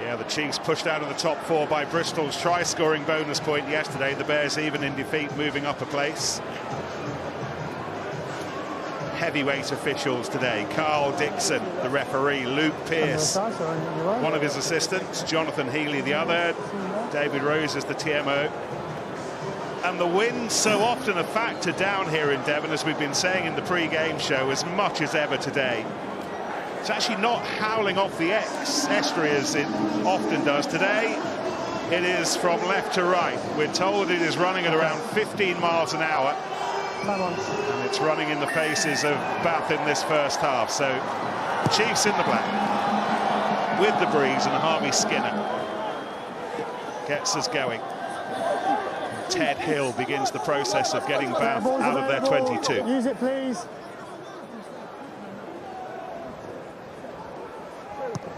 Yeah, the Chiefs pushed out of the top four by Bristol's try-scoring bonus point yesterday. The Bears even in defeat, moving up a place. Heavyweight officials today. Carl Dixon, the referee. Luke Pearce, one of his assistants. Jonathan Healy, the other. David Rose is the TMO. And the wind's so often a factor down here in Devon, as we've been saying in the pre-game show, as much as ever today. It's actually not howling off the estuary as it often does today. It is from left to right. We're told it is running at around 15 miles an hour. And it's running in the faces of Bath in this first half. So Chiefs in the black with the breeze, and Harvey Skinner gets us going. Ted Hill begins the process of getting Bath out of their 22. Use it, please.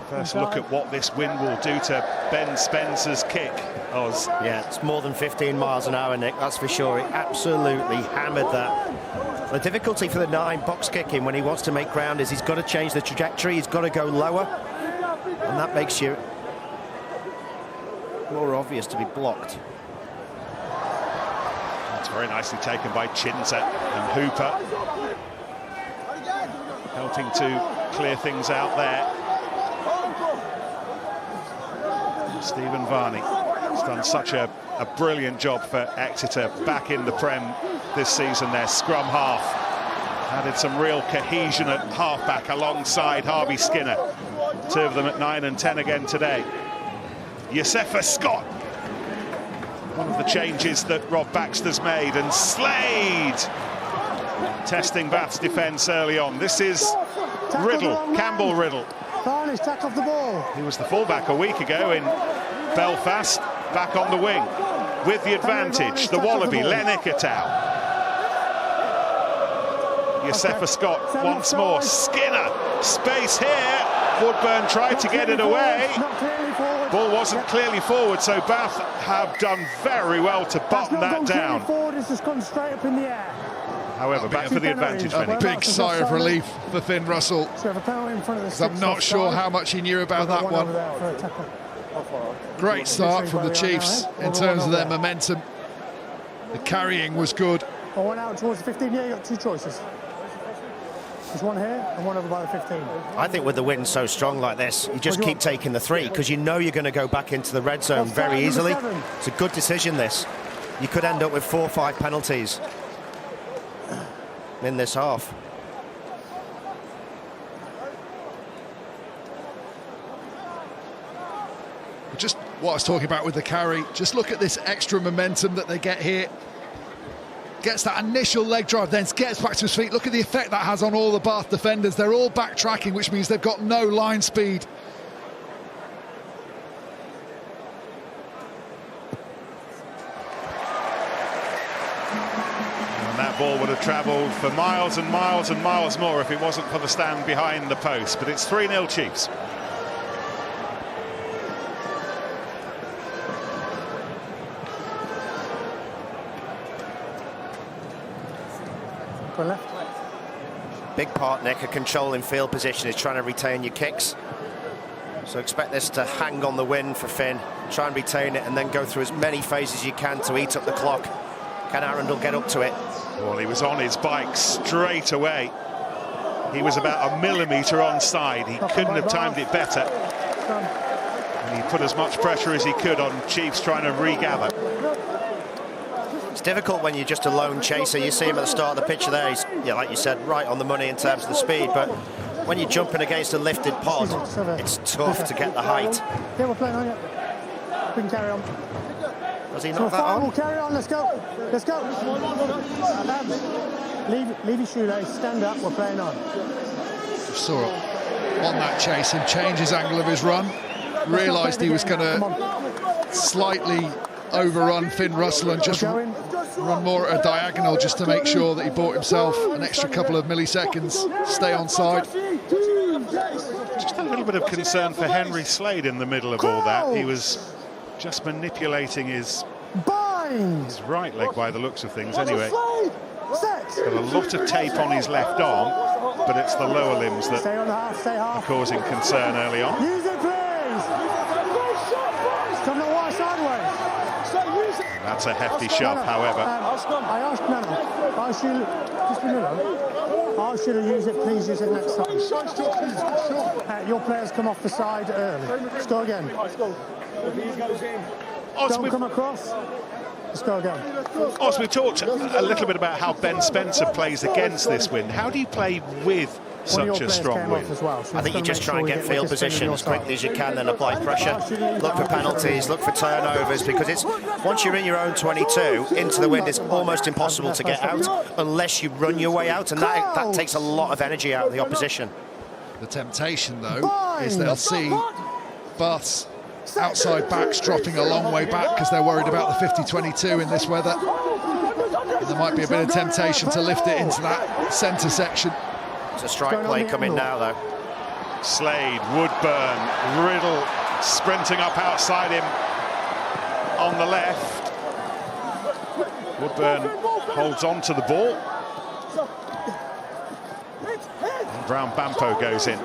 First look at what this wind will do to Ben Spencer's kick, Oz. Yeah, it's more than 15 miles an hour, Nick, that's for sure. He absolutely hammered that. The difficulty for the 9 box kicking when he wants to make ground is he's got to change the trajectory, he's got to go lower, and that makes you more obvious to be blocked. That's very nicely taken by Chinza and Hooper, helping to clear things out there. Stephen Varney has done such a brilliant job for Exeter back in the Prem this season. Their scrum half added some real cohesion at halfback alongside Harvey Skinner. 2 of them at 9 and 10 again today. Yosefa Scott, one of the changes that Rob Baxter's made, and Slade testing Bath's defence early on. This is Riddle, Campbell Riddle. Varney's tack off the ball. He was the fullback a week ago in Belfast, back on the wing with the advantage. The Wallaby, Len Ikitau. Yosefa Scott once more. Skinner, space here. Woodburn tried to get it away. Ball wasn't clearly forward, so Bath have done very well to bottom that down. It's just gone straight up in the air. However, back for the advantage. A big sigh of relief for Finn Russell. I'm not sure how much he knew about that one. Great start from the Chiefs in terms of their momentum. The carrying was good. I went out towards the 15. Yeah, you got 2 choices. There's one here and one over by the 15. I think with the wind so strong like this, you just keep taking the 3 because you know you're going to go back into the red zone very easily. It's a good decision, this. You could end up with 4 or 5 penalties in this half. Just what I was talking about with the carry, just look at this extra momentum that they get here. Gets that initial leg drive, then gets back to his feet. Look at the effect that has on all the Bath defenders. They're all backtracking, which means they've got no line speed. That ball would have travelled for miles and miles and miles more if it wasn't for the stand behind the post. But it's 3-0 Chiefs. Go left. Big part, Nick, of controlling field position is trying to retain your kicks. So expect this to hang on the win for Finn. Try and retain it and then go through as many phases as you can to eat up the clock. Can Arundel get up to it? Well, he was on his bike straight away. He was about a millimetre onside. He couldn't have timed it better. And he put as much pressure as he could on Chiefs trying to regather. It's difficult when you're just a lone chaser. You see him at the start of the picture there. He's, yeah, like you said, right on the money in terms of the speed. But when you're jumping against a lifted pod, it's tough to get the height. Yeah, we're playing on it. We can carry on. Was he not that on? We'll carry on, let's go. Let's go. Leave your shoelace, stand up, we're playing on. Saw on that chase and change his angle of his run. Realised he was going to slightly overrun Finn Russell and just run more at a diagonal just to make sure that he bought himself an extra couple of milliseconds, stay on side. Just a little bit of concern for Henry Slade in the middle of all that. He was just manipulating his right leg by the looks of things anyway. Got a lot of tape on his left arm, but it's the lower limbs that are causing concern early on. Use it, please. Coming on wide sideways. That's a hefty shove, however. I asked Nano. I should just a minute. I should have used it. Please use it next time. Your players come off the side early. Let's go again. Don't come across. Let's go again. Os, we talked a little bit about how Ben Spencer plays against this wind. How do you play with such a strong wind? Well, so I think you just try and get field position as quickly as you can and apply pressure. Look for penalties, look for turnovers, because it's once you're in your own 22, into the wind, it's almost impossible to get out unless you run your way out, and that takes a lot of energy out of the opposition. The temptation, though, is they'll see Bath's outside backs dropping a long way back because they're worried about the 50-22 in this weather. And there might be a bit of temptation to lift it into that centre section. It's a strike play coming now, though. Slade, Woodburn, Riddle sprinting up outside him on the left. Woodburn holds on to the ball. And Brown Bampo goes in.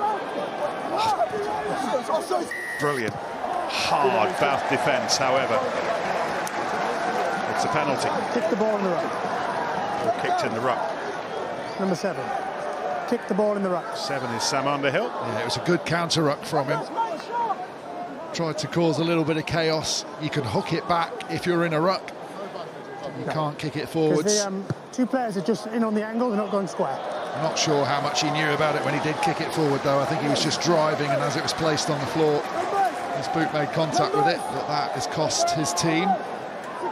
Brilliant. Hard Bath defence, however. It's a penalty. Kick the ball in the ruck. Or kicked in the ruck. Number 7. Kick the ball in the ruck. 7 is Sam Underhill. Yeah, it was a good counter ruck from him. Tried to cause a little bit of chaos. You can hook it back if you're in a ruck. You can't kick it forwards. The two players are just in on the angle, they're not going square. I'm not sure how much he knew about it when he did kick it forward, though. I think he was just driving, and as it was placed on the floor, his boot made contact with it, but that has cost his team.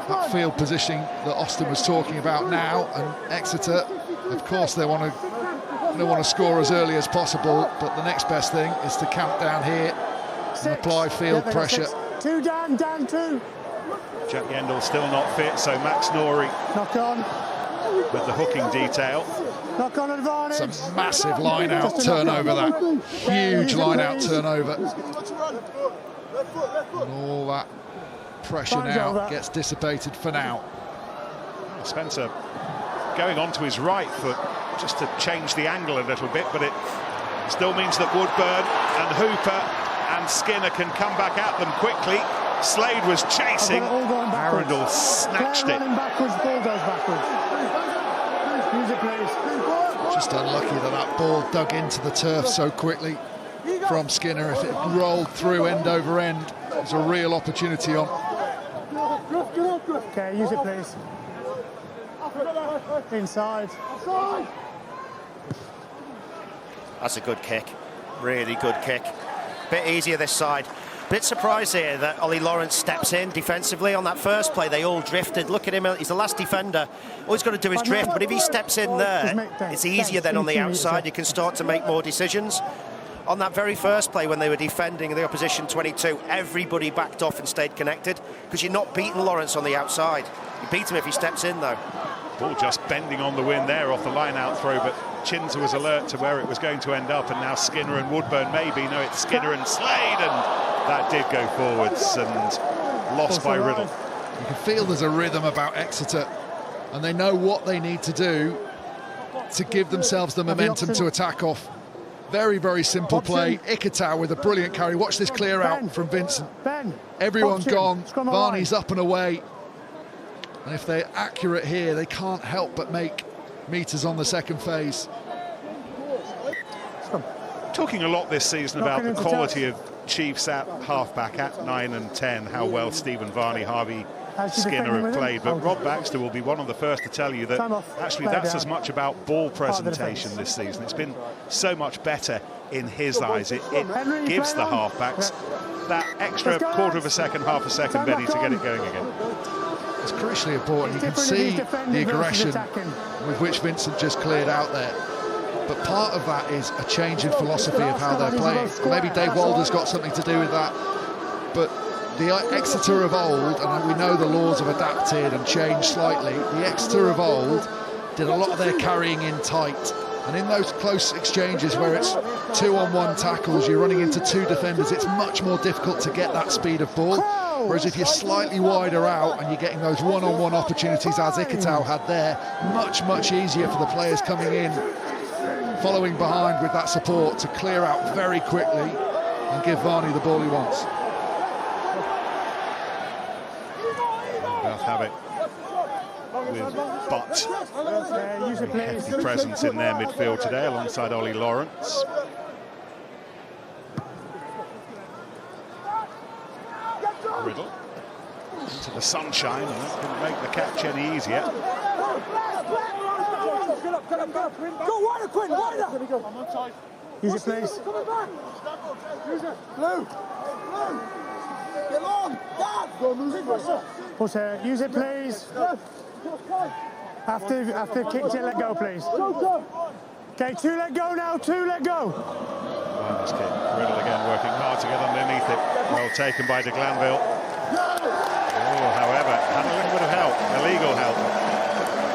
That field positioning that Austin was talking about now, and Exeter, of course, they want to score as early as possible, but the next best thing is to camp down here and apply field pressure. 2 down, down 2. Jack Yendall still not fit, so Max Norrie knock on with the hooking detail. Knock on advantage. It's a massive line-out turnover, that. Huge line-out turnover. And all that pressure now gets dissipated for now. Spencer going on to his right foot just to change the angle a little bit, but it still means that Woodburn and Hooper and Skinner can come back at them quickly. Slade was chasing, Arundel snatched it. Backwards, ball goes backwards. Use it, please. Just unlucky that ball dug into the turf so quickly from Skinner. If it rolled through end over end, there's a real opportunity on. Okay, use it, please. Inside. That's a good kick, really good kick. Bit easier this side. Bit surprised here that Ollie Lawrence steps in defensively on that first play. They all drifted. Look at him, he's the last defender. All he's got to do is drift, but if he steps in there, it's easier then on the outside. You can start to make more decisions. On that very first play when they were defending the opposition 22, everybody backed off and stayed connected because you're not beating Lawrence on the outside. You beat him if he steps in, though. Ball just bending on the wind there off the line-out throw, but Chinser was alert to where it was going to end up, and now Skinner and Woodburn maybe. No, it's Skinner and Slade, and that did go forwards and lost by Riddle. You can feel there's a rhythm about Exeter, and they know what they need to do to give themselves the momentum to attack off. Very, very simple play. Ikitau with a brilliant carry. Watch this clear out from Vincent. Everyone's gone. Varney's up and away. And if they're accurate here, they can't help but make meters on the second phase. Talking a lot this season about the quality of Chiefs at halfback at 9 and 10, how well Stephen Varney, Harvey Skinner have played, but Rob Baxter will be one of the first to tell you that actually that's as much about ball presentation this season. It's been so much better in his eyes. It gives the halfbacks that extra quarter of a second, half a second, Benny, to get it going again. It's crucially important. You can see the aggression with which Vincent just cleared out there. But part of that is a change in philosophy of how they're playing. Maybe Dave Walder's got something to do with that. But the Exeter of old, and we know the laws have adapted and changed slightly, the Exeter of old did a lot of their carrying in tight. And in those close exchanges where it's 2-on-1 tackles, you're running into 2 defenders, it's much more difficult to get that speed of ball. Whereas if you're slightly wider out and you're getting those one-on-one opportunities as Ikitau had there, much, much easier for the players coming in, following behind with that support to clear out very quickly and give Varney the ball he wants. Bath have it with Butt. Very hefty presence in their midfield today alongside Ollie Lawrence. Riddle into the sunshine, and that didn't make the catch any easier. Go wider, Quinn, wider! Use it, please. Blue! Get long! Push it. Use it, please. After kicked it, let go, please. Okay, 2 let go now, 2 let go. Minus kick. Riddle again working hard to get underneath it. Well taken by de Glanville. Oh, however, had a little bit of help, illegal help.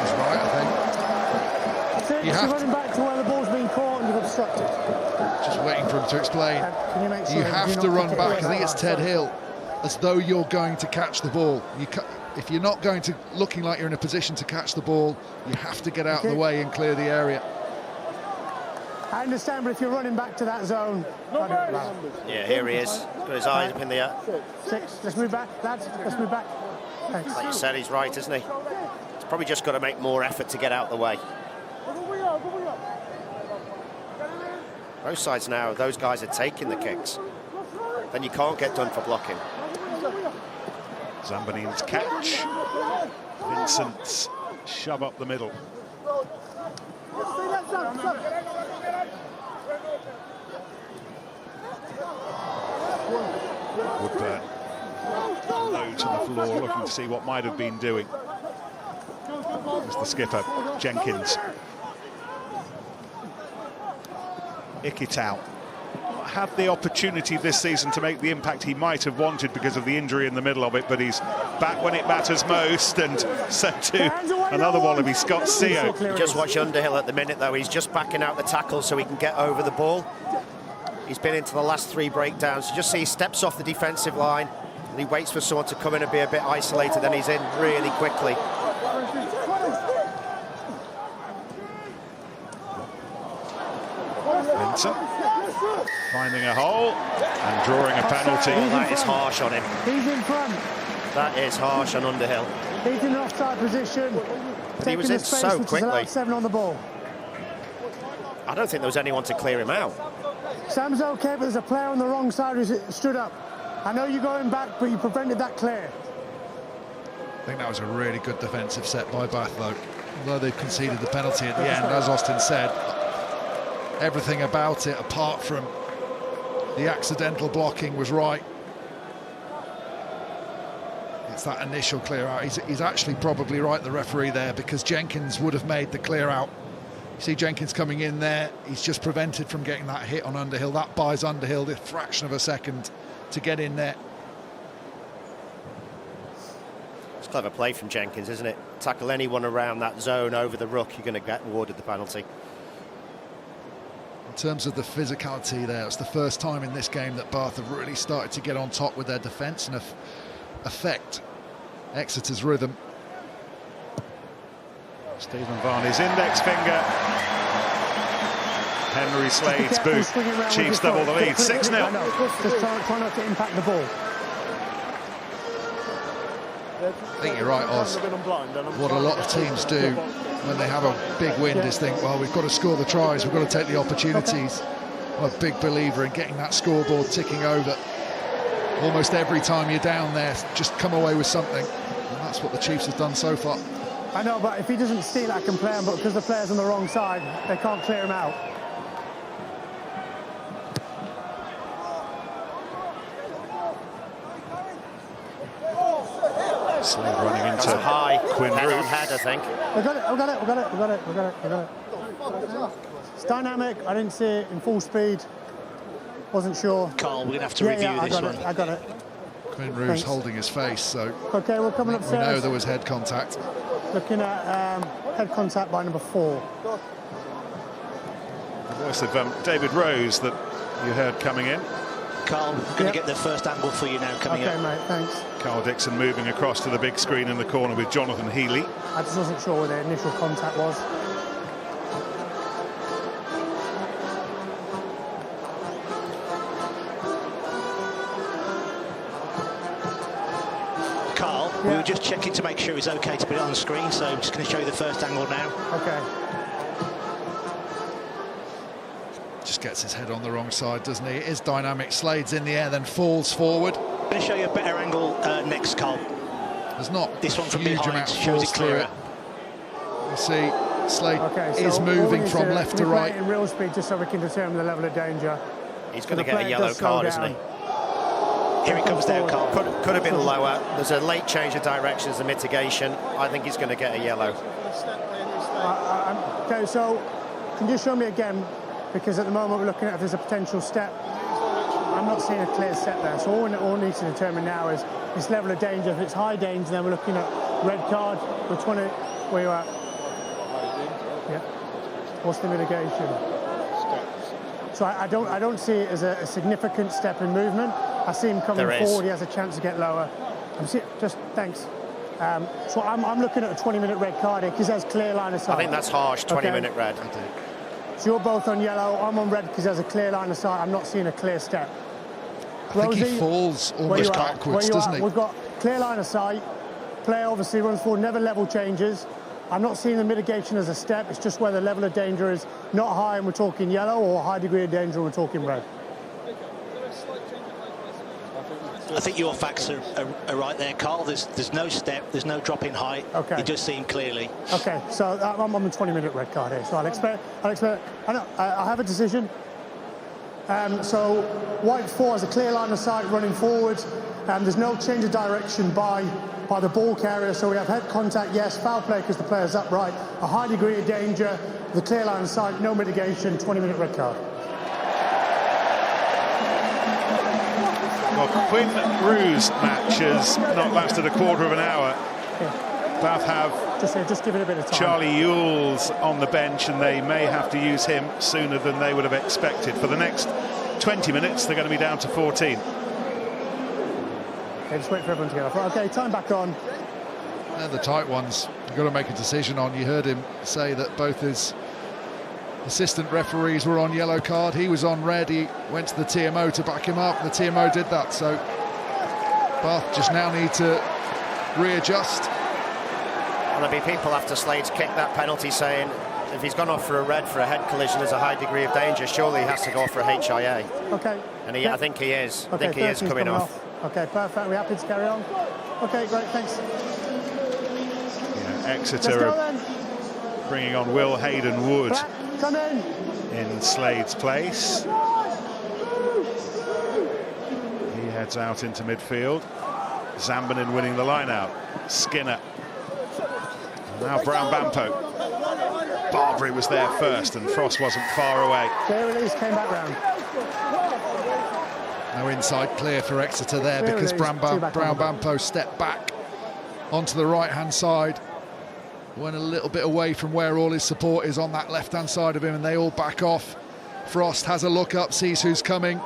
He's right, I think. You have running back to where the ball's been caught and you've obstructed. Just waiting for him to explain. Can you make sure you have to run back. I think it's Ted Hill, as though you're going to catch the ball. If you're not going to, looking like you're in a position to catch the ball, you have to get out of the way and clear the area. I understand, but if you're running back to that zone, yeah, here he is. He's got his eyes up in the air. 6. Let's move back, lads. Let's move back. Thanks. Like you said, he's right, isn't he? He's probably just got to make more effort to get out of the way. Both sides now, those guys are taking the kicks. Then you can't get done for blocking. Zambanin's catch. Vincent's shove up the middle. Woodburn low to the floor, looking to see what might have been doing. There's the skipper, Jenkins. Ikitau had the opportunity this season to make the impact he might have wanted because of the injury in the middle of it, but he's back when it matters most, and so too another Wallaby, Scott Seo. Just watch Underhill at the minute, though. He's just backing out the tackle so he can get over the ball. He's been into the last 3 breakdowns. You just see he steps off the defensive line and he waits for someone to come in and be a bit isolated, then he's in really quickly. Vincent finding a hole and drawing a penalty. Oh, that is harsh on him. He's in front. That is harsh on Underhill. He's in an offside position. He was in so quickly. 7 on the ball. I don't think there was anyone to clear him out. Sam's okay, but there's a player on the wrong side who stood up. I know you're going back, but you prevented that clear. I think that was a really good defensive set by Bath, though. Although they conceded the penalty at the end, as Austin said, everything about it, apart from the accidental blocking, was right. It's that initial clear out. He's actually probably right, the referee there, because Jenkins would have made the clear out. You see Jenkins coming in there, he's just prevented from getting that hit on Underhill. That buys Underhill the fraction of a second to get in there. It's clever play from Jenkins, isn't it? Tackle anyone around that zone over the ruck, you're going to get awarded the penalty. In terms of the physicality there, it's the first time in this game that Bath have really started to get on top with their defence and affect Exeter's rhythm. Stephen Varney's index finger. Henry Slade's boot. Chiefs double the lead. 6-0. Just try not to impact the ball. I think you're right, Oz. What a lot of teams do when they have a big win is think, well, we've got to score the tries, we've got to take the opportunities. I'm a big believer in getting that scoreboard ticking over. Almost every time you're down there, just come away with something. And that's what the Chiefs have done so far. I know, but if he doesn't steal, I can play him, but because the player's on the wrong side, they can't clear him out. Slade running into That's a high Quinn head on Root. head, I think. We got it. It's dynamic. I didn't see it in full speed. Wasn't sure. Carl, we're going to have to review this one. I got it. Quinn Root's holding his face, so Okay, we're coming upstairs. we know there was head contact. Looking at head contact by number 4. The voice of David Rose that you heard coming in. Carl, we're going to get the first angle for you now coming up. Okay, mate, thanks. Carl Dixon moving across to the big screen in the corner with Jonathan Healy. I just wasn't sure where the initial contact was. Carl, We were just checking to make sure it's okay to put it on the screen, so I'm just going to show you the first angle now. Okay. Just gets his head on the wrong side, doesn't he? It is dynamic, Slade's in the air, then falls forward. I'm going to show you a better angle next, Carl. There's not this one from huge behind amount of shows it force through clearer. it. You see, Slade is so moving from left to right. In real speed, just so we can determine the level of danger. He's going to get a yellow card, isn't he? Here he comes down, Carl. Could have been lower. There's a late change of direction as a mitigation. I think he's going to get a yellow. Okay, so can you show me again? Because at the moment we're looking at if there's a potential step. I'm not seeing a clear step there. So all we need to determine now is this level of danger. If it's high danger, then we're looking at red card. Which one? Where you at? Yeah. What's the mitigation? So I don't see it as a significant step in movement. I see him coming forward. He has a chance to get lower. Thanks. So I'm looking at a 20-minute red card here because there's clear line of sight. I think that's harsh. 20-minute red. So you're both on yellow. I'm on red because there's a clear line of sight. I'm not seeing a clear step. I think he falls almost backwards, doesn't he? We've got clear line of sight. Player obviously runs forward, never level changes. I'm not seeing the mitigation as a step. It's just where the level of danger is not high and we're talking yellow, or high degree of danger and we're talking red. I think your facts are right there, Carl. There's no step, there's no drop in height. Okay. You just see him clearly. Okay, so I'm on the 20-minute red card here. So I'll expect. I have a decision. So white 4 has a clear line of sight running forward. There's no change of direction by the ball carrier. So we have head contact, yes. Foul play because the player's upright. A high degree of danger. The clear line of sight, no mitigation. 20-minute red card. Well, Quinn Rue's match has not lasted a quarter of an hour. Bath have just give it a bit of time. Charlie Ewell's on the bench, and they may have to use him sooner than they would have expected. For the next 20 minutes, they're going to be down to 14. Okay, just wait for everyone to get off. Okay, time back on. They're the tight ones. You've got to make a decision on. You heard him say that both his assistant referees were on yellow card. He was on red. He went to the TMO to back him up. The TMO did that. So Bath just now need to readjust. There'll be people after Slade's kicked that penalty saying if he's gone off for a red for a head collision, there's a high degree of danger. Surely he has to go off for a HIA. Okay. And I think he is. I think he is coming off. Okay, perfect. We're happy to carry on. Okay, great. Thanks. Yeah, Exeter bringing on Will Hayden-Wood in Slade's place. He heads out into midfield. Zambanin winning the line out. Skinner. Now Brown Bampo. Barbary was there first and Frost wasn't far away. Clear release, came back round. No inside clear for Exeter there because Brown Bampo stepped back onto the right-hand side. Went a little bit away from where all his support is on that left-hand side of him, and they all back off. Frost has a look up, sees who's coming,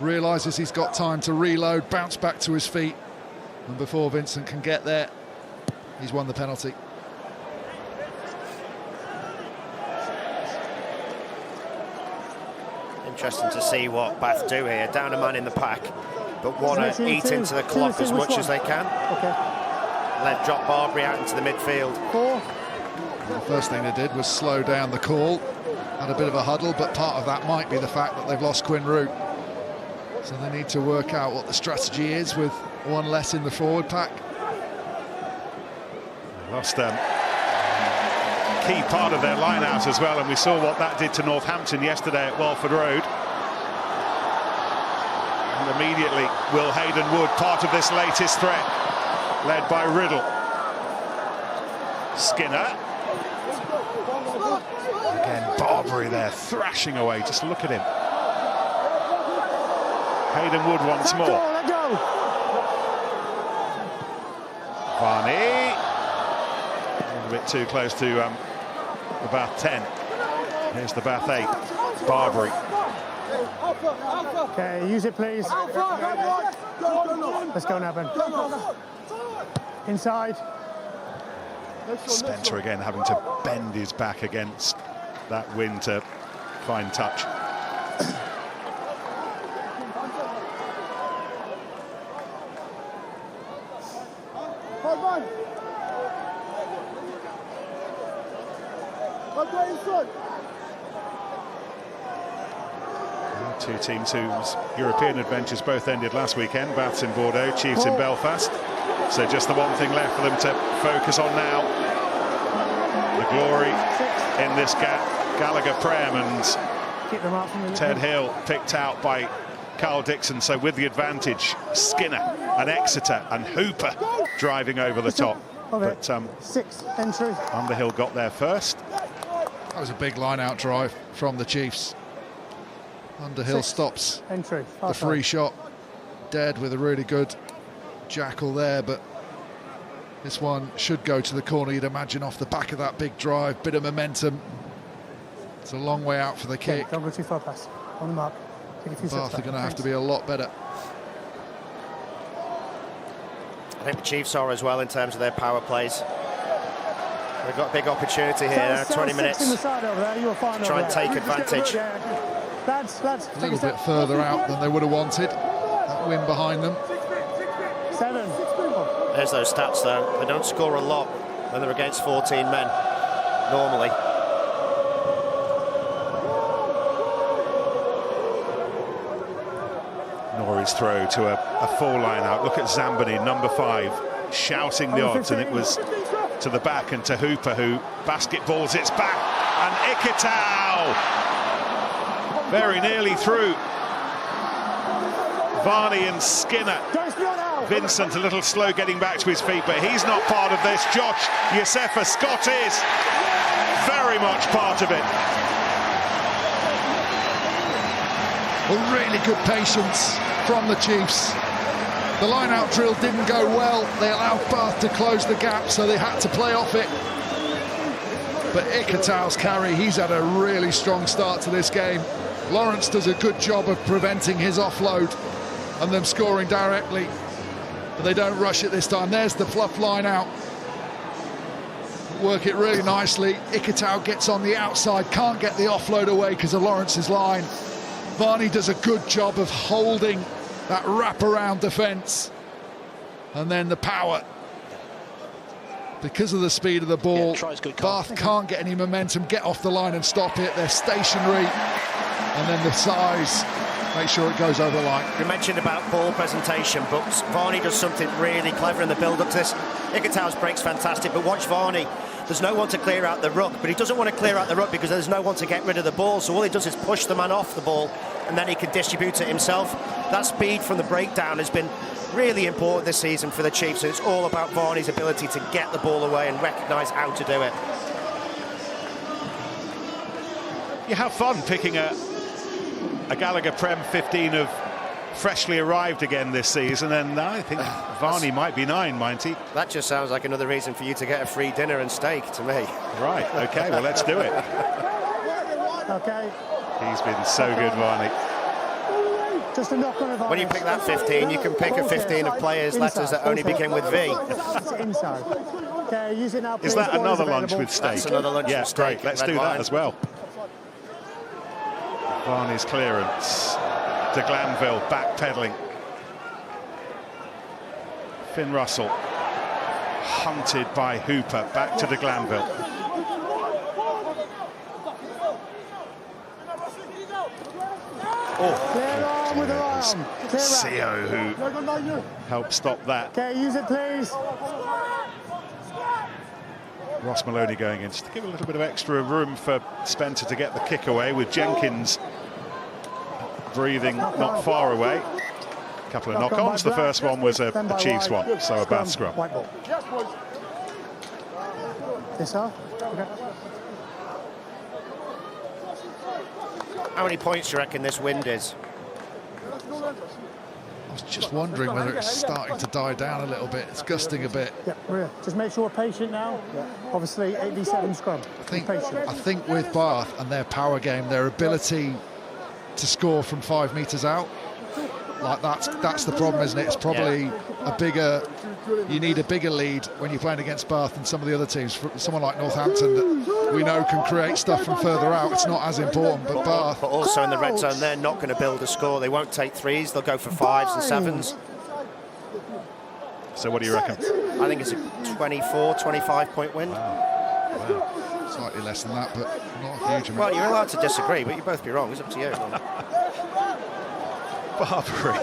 realises he's got time to reload, bounce back to his feet, and before Vincent can get there, he's won the penalty. Interesting to see what Bath do here. Down a man in the pack, but want to eat into the clock as much as they can. Okay. Let drop Barbary out into the midfield. The first thing they did was slow down the call. Had a bit of a huddle, but part of that might be the fact that they've lost Quinn Rue. So they need to work out what the strategy is with one less in the forward pack. Lost key part of their line out as well, and we saw what that did to Northampton yesterday at Walford Road. And immediately Will Hayden-Wood, part of this latest threat, led by Riddle. Skinner. Again, Barbary there, thrashing away. Just look at him. Hayden-Wood once more. Varney. A little bit too close to the Bath 10. Here's the Bath 8. Barbary. Okay, use it, please. Let's go now, Ben. Inside. Spencer again having to bend his back against that wind to find touch. Two teams whose European adventures both ended last weekend. Bath's in Bordeaux, Chiefs in Belfast. So just the one thing left for them to focus on now. The glory in this Gallagher PREM, and Ted Hill picked out by Carl Dixon. So with the advantage, Skinner and Exeter and Hooper driving over the top. But sixth entry. Underhill got there first. That was a big line-out drive from the Chiefs. Underhill stops entry. The free shot dead with a really good jackal there, but this one should go to the corner, you'd imagine, off the back of that big drive. Bit of momentum. It's a long way out for the kick. Don't go too far past. On the mark. Take a few Bath are going to have to be a lot better. I think the Chiefs are as well in terms of their power plays. They've got a big opportunity here now, 20 minutes to try and take advantage. A little bit further out than they would have wanted. That win behind them. 7. There's those stats though. They don't score a lot when they're against 14 men, normally. Norrie's throw to a full line out. Look at Zamboni, number 5, shouting the odds, and it was to the back and to Hooper, who basketballs its back, and Ikitau very nearly through. Varney and Skinner. Vincent a little slow getting back to his feet, but he's not part of this. Josh Yosefa Scott is very much part of it. Well, really good patience from the Chiefs. The line-out drill didn't go well. They allowed Bath to close the gap, so they had to play off it. But Ikitau's carry, he's had a really strong start to this game. Lawrence does a good job of preventing his offload and them scoring directly. But they don't rush it this time. There's the fluff line out. Work it really nicely. Ikitau gets on the outside, can't get the offload away because of Lawrence's line. Varney does a good job of holding that wraparound defence. And then the power. Because of the speed of the ball, Bath can't get any momentum, get off the line and stop it. They're stationary. And then the size, make sure it goes over the line. You mentioned about ball presentation, but Varney does something really clever in the build-up to this. Ikitau's break's fantastic, but watch Varney. There's no one to clear out the ruck, but he doesn't want to clear out the ruck because there's no one to get rid of the ball. So all he does is push the man off the ball, and then he can distribute it himself. That speed from the breakdown has been really important this season for the Chiefs. And it's all about Varney's ability to get the ball away and recognise how to do it. You have fun picking a Gallagher PREM 15 of freshly arrived again this season, and I think Varney might be 9, mightn't he? That just sounds like another reason for you to get a free dinner and steak to me. Right, okay, well, let's do it. Okay. He's been so good, Varney. Just a knock on advantage. When you pick that 15, you can pick a 15 of players' letters that only begin with V. Inside. Okay, use it now, please. Is that another lunch with steak? That's another lunch with steak. Great, let's do that as well. Varney's clearance. De Glanville backpedaling. Finn Russell hunted by Hooper, back to De Glanville. Oh, with her arm. CO who helped stop that. Okay, use it, please. Ross Maloney going in just to give a little bit of extra room for Spencer to get the kick away, with Jenkins breathing not far away. A couple of knock-ons. The first one was a Chiefs one, so a Bath scrum. This off. Okay. How many points do you reckon this wind is? I was just wondering whether it's starting to die down a little bit. It's gusting a bit. Yeah, Maria, just make sure we're patient now. Yeah. Obviously, 8v7 scrum. I think with Bath and their power game, their ability to score from 5 metres out, like that's the problem, isn't it? It's probably a bigger, you need a bigger lead when you're playing against Bath than some of the other teams. Someone like Northampton that we know can create stuff from further out, it's not as important, but Bath. But also in the red zone, they're not going to build a score. They won't take 3s, they'll go for 5s and 7s. So what do you reckon? I think it's a 24, 25-point wind. Wow. Slightly less than that, but not a huge amount. Well, you're allowed to disagree, but you'll both be wrong. It's up to you. Barbary.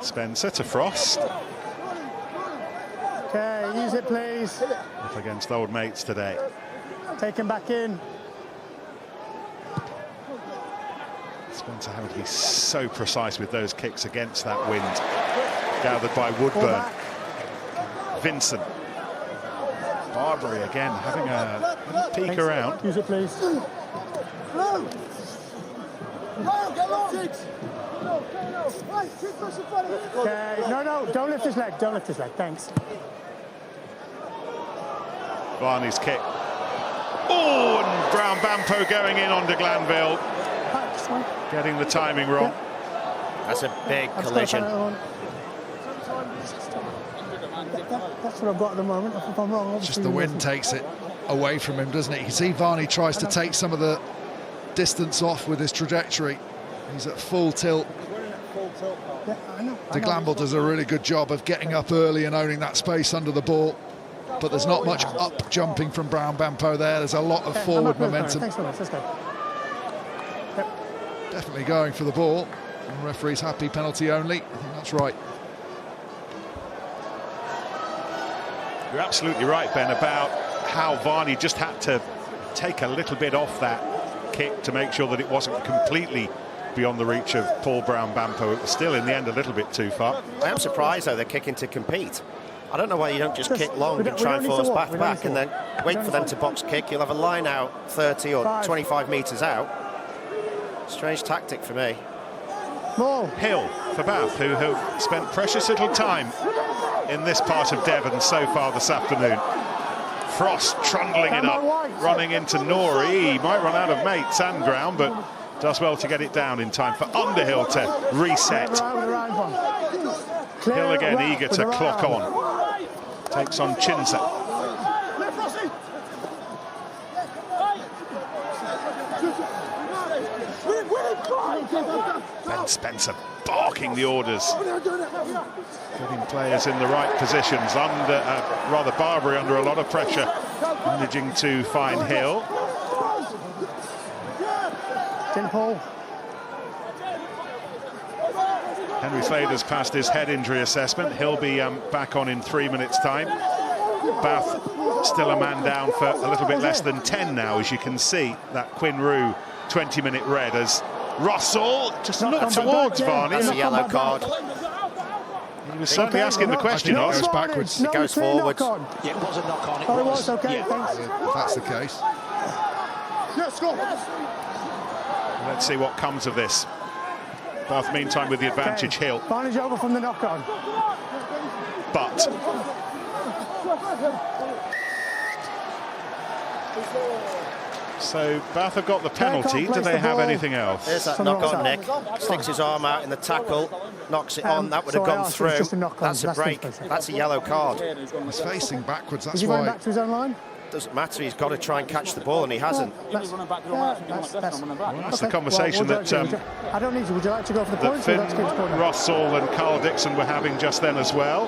Spencer to Frost. Okay, use it, please. Up against old mates today. Take him back in. Spencer having to be so precise with those kicks against that wind. Gathered by Woodburn. Vincent. Barbary again having a little peek Thanks. around. Use it, please. Okay, no, don't lift his leg. Don't lift his leg. Thanks. Varney's kick. Oh, and Brown Bampo going in onto Glanville. Getting the timing wrong. That's a big collision. That's what I've got at the moment. If I'm wrong, just the wind takes it away from him, doesn't it? You can see Varney tries to take some of the distance off with his trajectory. He's at full tilt. Yeah, I know. De Glanville does a really good job of getting up early and owning that space under the ball. But there's not much up jumping from Brown Bampo there. There's a lot of forward momentum. Thanks very much. Let's go. Yep. Definitely going for the ball. And the referee's happy, penalty only. I think that's right. You're absolutely right, Ben, about how Varney just had to take a little bit off that kick to make sure that it wasn't completely beyond the reach of Paul Brown Bampo. It was still, in the end, a little bit too far. I am surprised, though, they're kicking to compete. I don't know why you don't just kick long and try and force back and then wait for them to box kick. You'll have a line out 30 or 25 metres out. Strange tactic for me. Hill for Bath, who have spent precious little time in this part of Devon so far this afternoon. Frost trundling it up, running into Norrie. He might run out of mates and ground, but does well to get it down in time for Underhill to reset. Hill again eager to clock on. Takes on Chinsa. Ben Spencer barking the orders. Getting players in the right positions. Rather Barbary under a lot of pressure. Managing to find Hill. Henry Slater's passed his head injury assessment. He'll be back on in 3 minutes' time. Bath still a man down for a little bit less than 10 now, as you can see. That Quinn Rue 20-minute red as Russell just looked towards Varney. That's a yellow card. He was certainly asking the question. It goes backwards. It goes forward. Yeah, it was a knock on. It was okay. Thanks. If that's the case. Let's see what comes of this. Bath, meantime, with the advantage. Hill. Varney's over from the knock-on. But so Bath have got the penalty. Do they have anything else? There's that knock-on, Nick. Sticks his arm out in the tackle, knocks it on. That would have gone through. That's a break. That's a yellow card. He's facing backwards. That's Is he why. going back to his own line? Doesn't matter. He's got to try and catch the ball, and he hasn't. That's the conversation that I don't need to. Would you like to go for the that points? Finn Russell and Carl Dixon were having just then as well.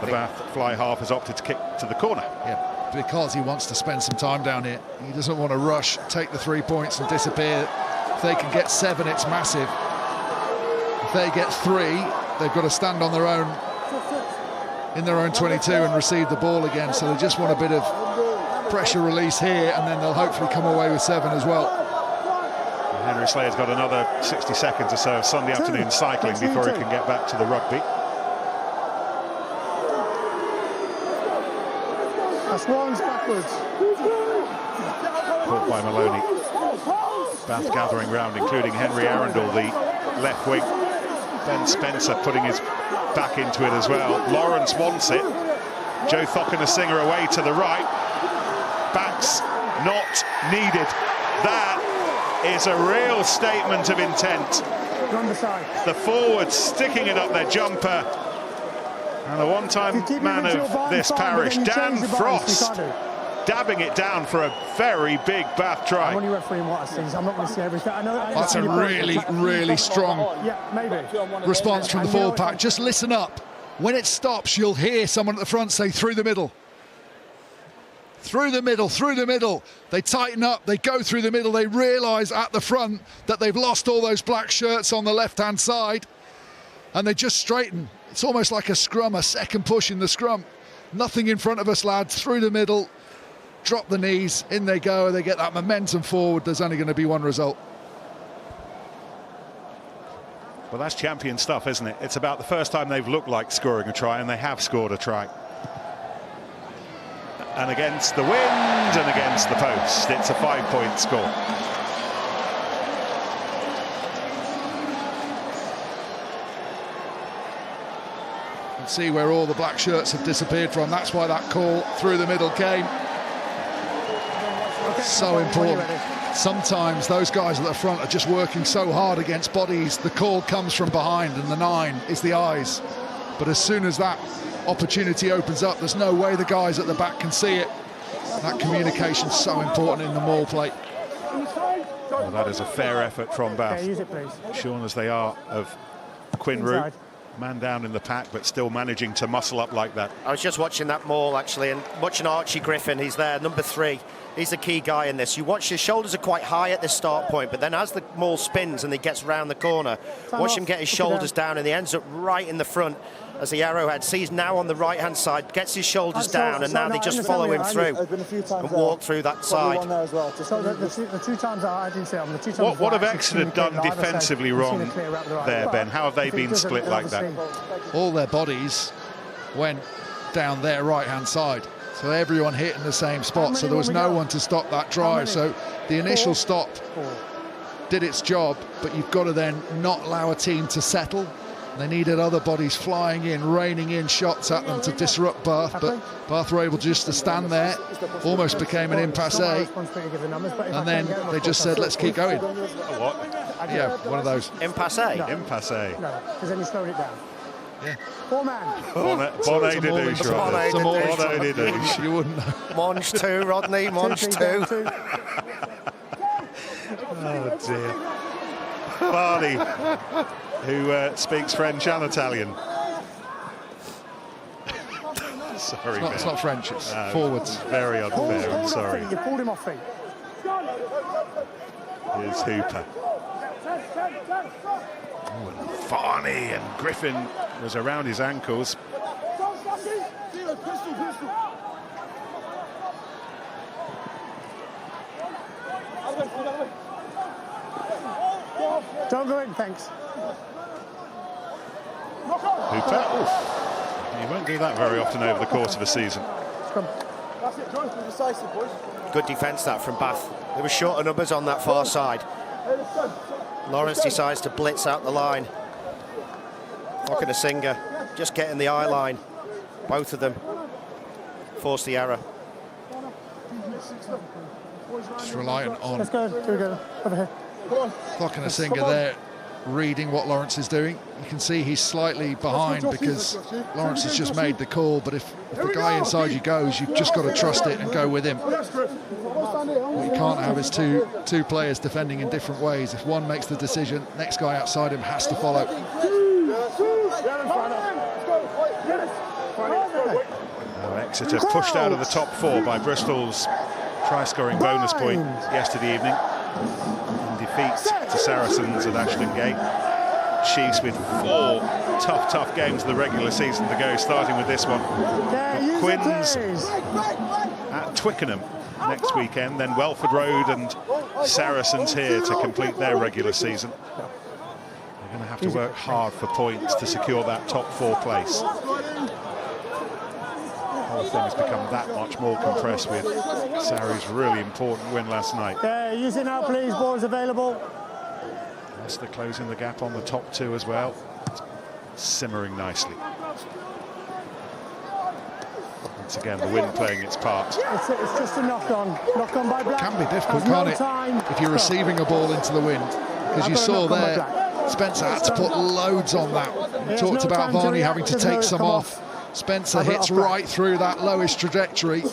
The Bath fly half has opted to kick to the corner. Yeah, because he wants to spend some time down here. He doesn't want to rush, take the 3 points and disappear. If they can get 7, it's massive. If they get 3, they've got to stand on their own in their own 22 and receive the ball again. So they just want a bit of pressure release here, and then they'll hopefully come away with 7 as well. Henry Slater's got another 60 seconds or so of Sunday afternoon cycling before he can get back to the rugby. That's one's backwards. Caught by Maloney. Bath gathering round, including Henry Arundel, the left wing. Ben Spencer putting his back into it as well. Lawrence wants it. Joe Thockiner-Singer away to the right. Backs not needed. That is a real statement of intent. The forwards sticking it up their jumper. And the one-time man of this parish, Dan Frost, dabbing it down for a very big Bath try. I'm only refereeing what I see, so I'm not going to see everything. That's a really, really strong response from the forward pack. Just listen up. When it stops, you'll hear someone at the front say, through the middle. Through the middle, through the middle. They tighten up, they go through the middle. They realise at the front that they've lost all those black shirts on the left-hand side. And they just straighten. It's almost like a scrum, a second push in the scrum. Nothing in front of us, lads. Through the middle, drop the knees, in they go. They get that momentum forward. There's only going to be one result. Well, that's champion stuff, isn't it? It's about the first time they've looked like scoring a try, and they have scored a try. And against the wind and against the post, it's a 5-point score. You can see where all the black shirts have disappeared from. That's why that call through the middle came. So important. Sometimes those guys at the front are just working so hard against bodies. The call comes from behind, and the 9 is the eyes. But as soon as that opportunity opens up, there's no way the guys at the back can see it. That communication's so important in the maul play. Well, that is a fair effort from Bath. Okay, use it, please. Shorn as they are of Quinn Root, man down in the pack, but still managing to muscle up like that. I was just watching that maul, actually, and watching Archie Griffin. He's there, number 3. He's the key guy in this. You watch his shoulders are quite high at this start point, but then as the maul spins and he gets round the corner, watch him get his shoulders down, and he ends up right in the front as the arrowhead. Sees now on the right-hand side, gets his shoulders down, and now they just follow him through and walk through that side. So the 2 times I didn't say the 2 times. What have Exeter done defensively wrong there, Ben? How have they been split like that? All their bodies went down their right-hand side. So everyone hit in the same spot, so there was no one to stop that drive. So the initial stop did its job, but you've got to then not allow a team to settle. They needed other bodies flying in, raining in shots at them to disrupt Bath, but Bath were able just to stand there, almost became an impasse, and then they just said, let's keep going. What? Yeah, one of those. Impasse? No. Impasse. No, because then you slowed it down. Yeah. 4 man. Bonnet de douche, Rodney. You wouldn't know. Monge 2, Rodney, Monge 2. Oh dear. Barney, who speaks French and Italian. Sorry, It's not French, it's forwards. Very unfair, I'm sorry. You pulled him off feet. Here's Hooper. Varney and Griffin was around his ankles. Don't go in, thanks. Hooper. Oof. You won't do that very often over the course of a season. Good defence that from Bath. There were shorter numbers on that far side. Lawrence decides to blitz out the line. Locking a Singer, just getting the eye line. Both of them force the error. Just reliant on Let's go. Here we go. Over here. Clocking a Singer there, reading what Lawrence is doing. You can see he's slightly behind because Lawrence has just made the call, but if the guy inside you goes, you've just got to trust it and go with him. What you can't have is two players defending in different ways. If one makes the decision, next guy outside him has to follow. Now Exeter pushed out of the top 4 by Bristol's try-scoring bonus point yesterday evening. In defeat to Saracens at Ashton Gate. Chiefs with 4 tough games of the regular season to go, starting with this one. Quins at Twickenham next weekend, then Welford Road and Saracens here to complete their regular season. They're going to have to work hard for points to secure that top 4 place. The whole thing has become that much more compressed with Sarri's really important win last night. Use it now, please. Ball's available. Leicester closing the gap on the top 2 as well. Simmering nicely. Once again, the wind playing its part. It's just a knock-on. Knock-on by Black. Can be difficult, can't it? If you're receiving a ball into the wind. Because you saw there, Spencer had to put loads on that. We talked about Varney having to take some off. Spencer hits right through that lowest trajectory.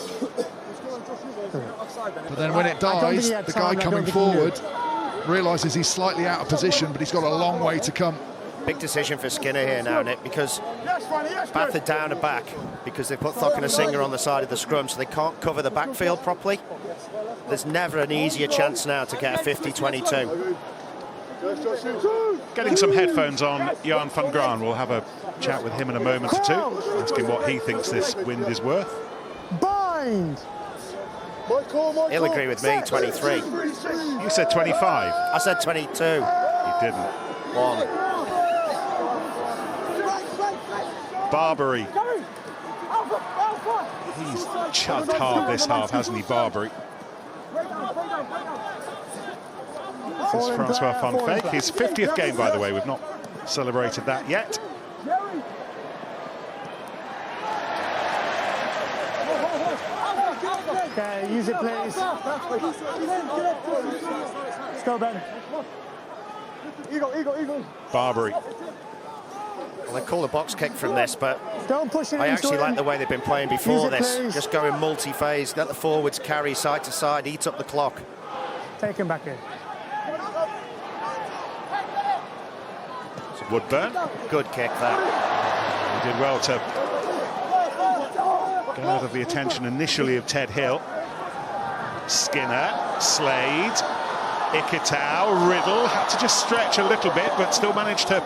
But then when it dies, the guy coming forward realises he's slightly out of position, but he's got a long way to come. Big decision for Skinner here now, Nick, because Bath are down and back because they put Thock and a Singer on the side of the scrum, so they can't cover the backfield properly. There's never an easier chance now to get a 50-22. Getting some headphones on, Jan van Graan. We'll have a chat with him in a moment or two, ask him what he thinks this wind is worth. Bind! He'll agree with me, 23. You said 25. I said 22. He didn't. 1. Barbary. He's chuffed hard this half, hasn't he, Barbary? This is Francois van Veek. His 50th game, by the way. We've not celebrated that yet. Okay, use it, please. Let's go, Ben. Eagle. Barbary. Well, they call a box kick from this, but Don't push it I into actually him. like the way they've been playing before Use it, this. please. Just going multi-phase, let the forwards carry side to side, eat up the clock. Take him back in. Woodburn. Good kick, that. He did well to get out of the attention initially of Ted Hill. Skinner, Slade, Ikitau, Riddle had to just stretch a little bit, but still managed to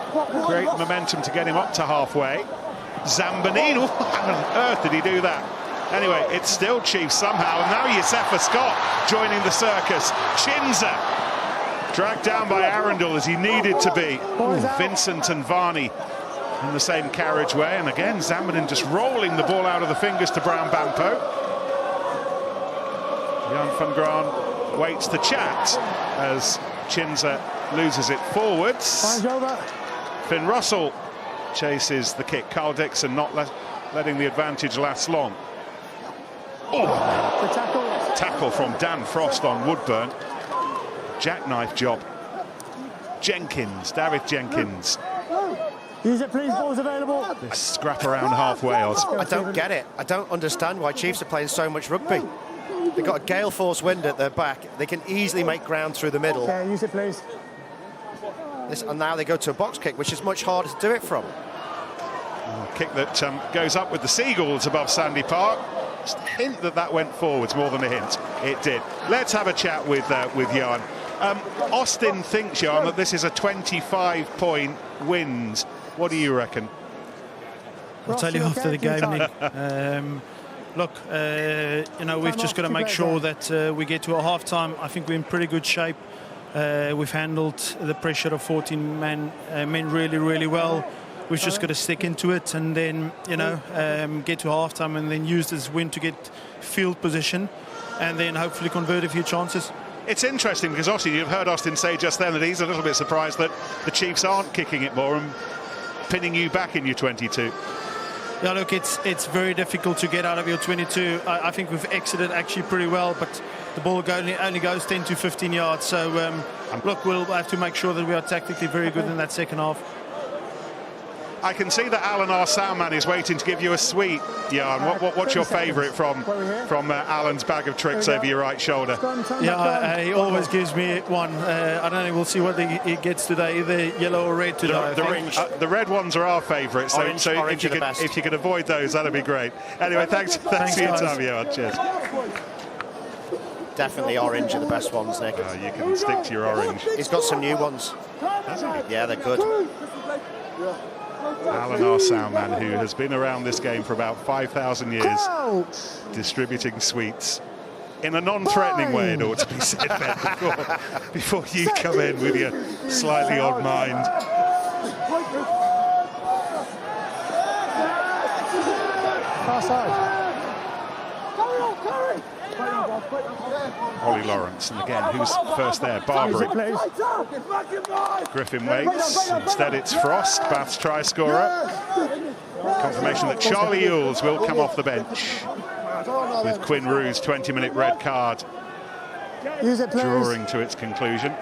create momentum to get him up to halfway. Zambanini, how on earth did he do that? Anyway, it's still Chiefs somehow, and now Youssefa Scott joining the circus. Chinza dragged down by Arundel as he needed to be. Vincent and Varney in the same carriageway, and again Zambanini just rolling the ball out of the fingers to Brown Bampo. Jan van Graan waits to chat as Chinza loses it forwards. Finn Russell chases the kick. Carl Dixon not letting the advantage last long. Oh, tackle from Dan Frost on Woodburn. Jackknife job. David Jenkins. Use it, please. Ball's available. This scrap around halfway, Oz. I don't get it. I don't understand why Chiefs are playing so much rugby. They've got a gale force wind at their back. They can easily make ground through the middle. Okay, use it, please. And now they go to a box kick, which is much harder to do it from. Kick that goes up with the Seagulls above Sandy Park. Just a hint that went forwards, more than a hint. It did. Let's have a chat with Jan. Austin thinks, Jan, that this is a 25-point wind. What do you reckon? I'll tell you after the game, Nick. Look, you know, we've just got to make sure that we get to a half-time. I think we're in pretty good shape. We've handled the pressure of 14 men really, really well. We've just got to stick into it and then, you know, get to half-time and then use this win to get field position and then hopefully convert a few chances. It's interesting because, Austin, you've heard Austin say just then that he's a little bit surprised that the Chiefs aren't kicking it more and pinning you back in your 22. Yeah, look, it's very difficult to get out of your 22. I think we've exited actually pretty well, but the ball only goes 10 to 15 yards. So, look, we'll have to make sure that we are tactically very good in that second half. I can see that Alan, our soundman, is waiting to give you a sweet, Jan. What's your favourite from Alan's bag of tricks over your right shoulder? Yeah, he always gives me one. I don't know, we'll see what he gets today, either yellow or red today. The red ones are our favourite, so orange if you could avoid those, that'd be great. Anyway, thanks for your time, Jan. Cheers. Definitely orange are the best ones, Nick. You can stick to your orange. He's got some new ones. Yeah, they're good. Alan, our soundman, who has been around this game for about 5,000 years, distributing sweets in a non-threatening way, it ought to be said there, before you come in with your slightly odd mind. Far side. Ollie Lawrence, and again, who's first there? Barbary. Griffin waits. Instead, it's Frost, Bath's try scorer. Confirmation that Charlie Ewells will come off the bench with Quinn Rue's 20-minute red card drawing to its conclusion.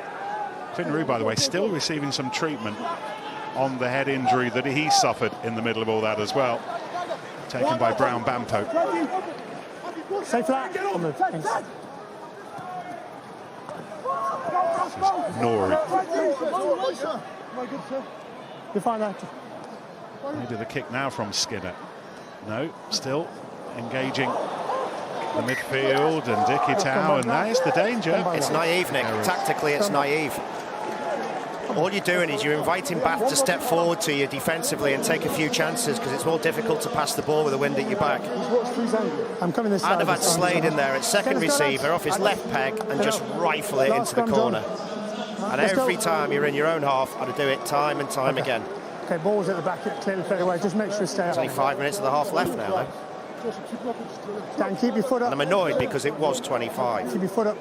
Quinn Rue, by the way, still receiving some treatment on the head injury that he suffered in the middle of all that as well. Taken by Brown Bampo. Stay flat. Nori. You find that? Maybe the kick now from Skinner. No, still engaging the midfield and Dickitau, and there's the danger. It's naive, Nick. Tactically, it's naive. All you're doing is you're inviting Bath to step forward to you defensively and take a few chances, because it's more difficult to pass the ball with the wind at your back. I'm coming this side. I'd have had Slade in there at second receiver off his left peg and just rifle it into the corner. And every time you're in your own half, I'd do it time and time again. Okay, ball's at the back, clearly played away. Just make sure you stay up. There's only 5 minutes of the half left now, though. Dan, keep your foot up. And I'm annoyed because it was 25. Keep your foot up.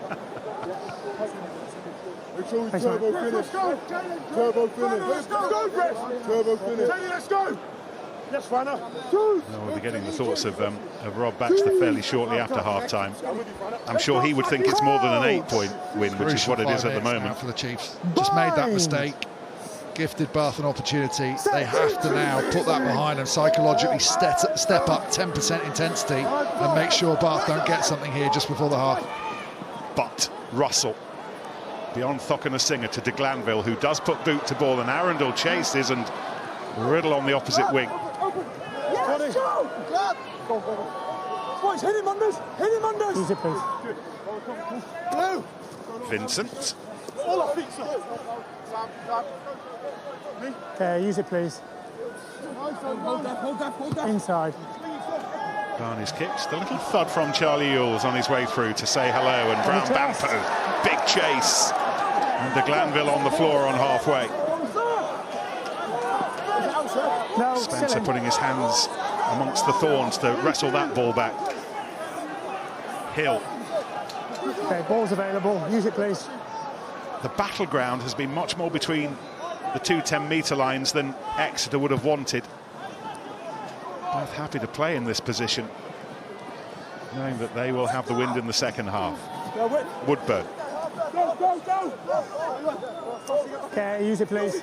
Thanks, Turbo finish. Turbo finish. Let's go, Chris. Turbo finish. Let's go. Yes, Fanner. We'll be getting the thoughts of Rob Baxter fairly shortly after half-time. I'm sure he would think it's more than an 8-point win, which is what it is at the moment. For the Chiefs, just made that mistake, gifted Bath an opportunity. They have to now put that behind and psychologically step up 10% intensity and make sure Bath don't get something here just before the half. But Russell, beyond Thockenham Singer to de Glanville, who does put boot to ball, and Arundel chases, and Riddle on the opposite wing. Boys, hit him unders. Hit him unders. Use it, please. Vincent. Okay, use it, please. Inside. Barney's kicks. The little thud from Charlie Ewells on his way through to say hello, and Brown Bampo, big chase. And de Glanville on the floor on halfway. No, Spencer putting his hands amongst the thorns to wrestle that ball back. Hill. Okay, ball's available. Use it, please. The battleground has been much more between the two 10-metre lines than Exeter would have wanted. Both happy to play in this position, knowing that they will have the wind in the second half. Woodburn. Okay, use it, please.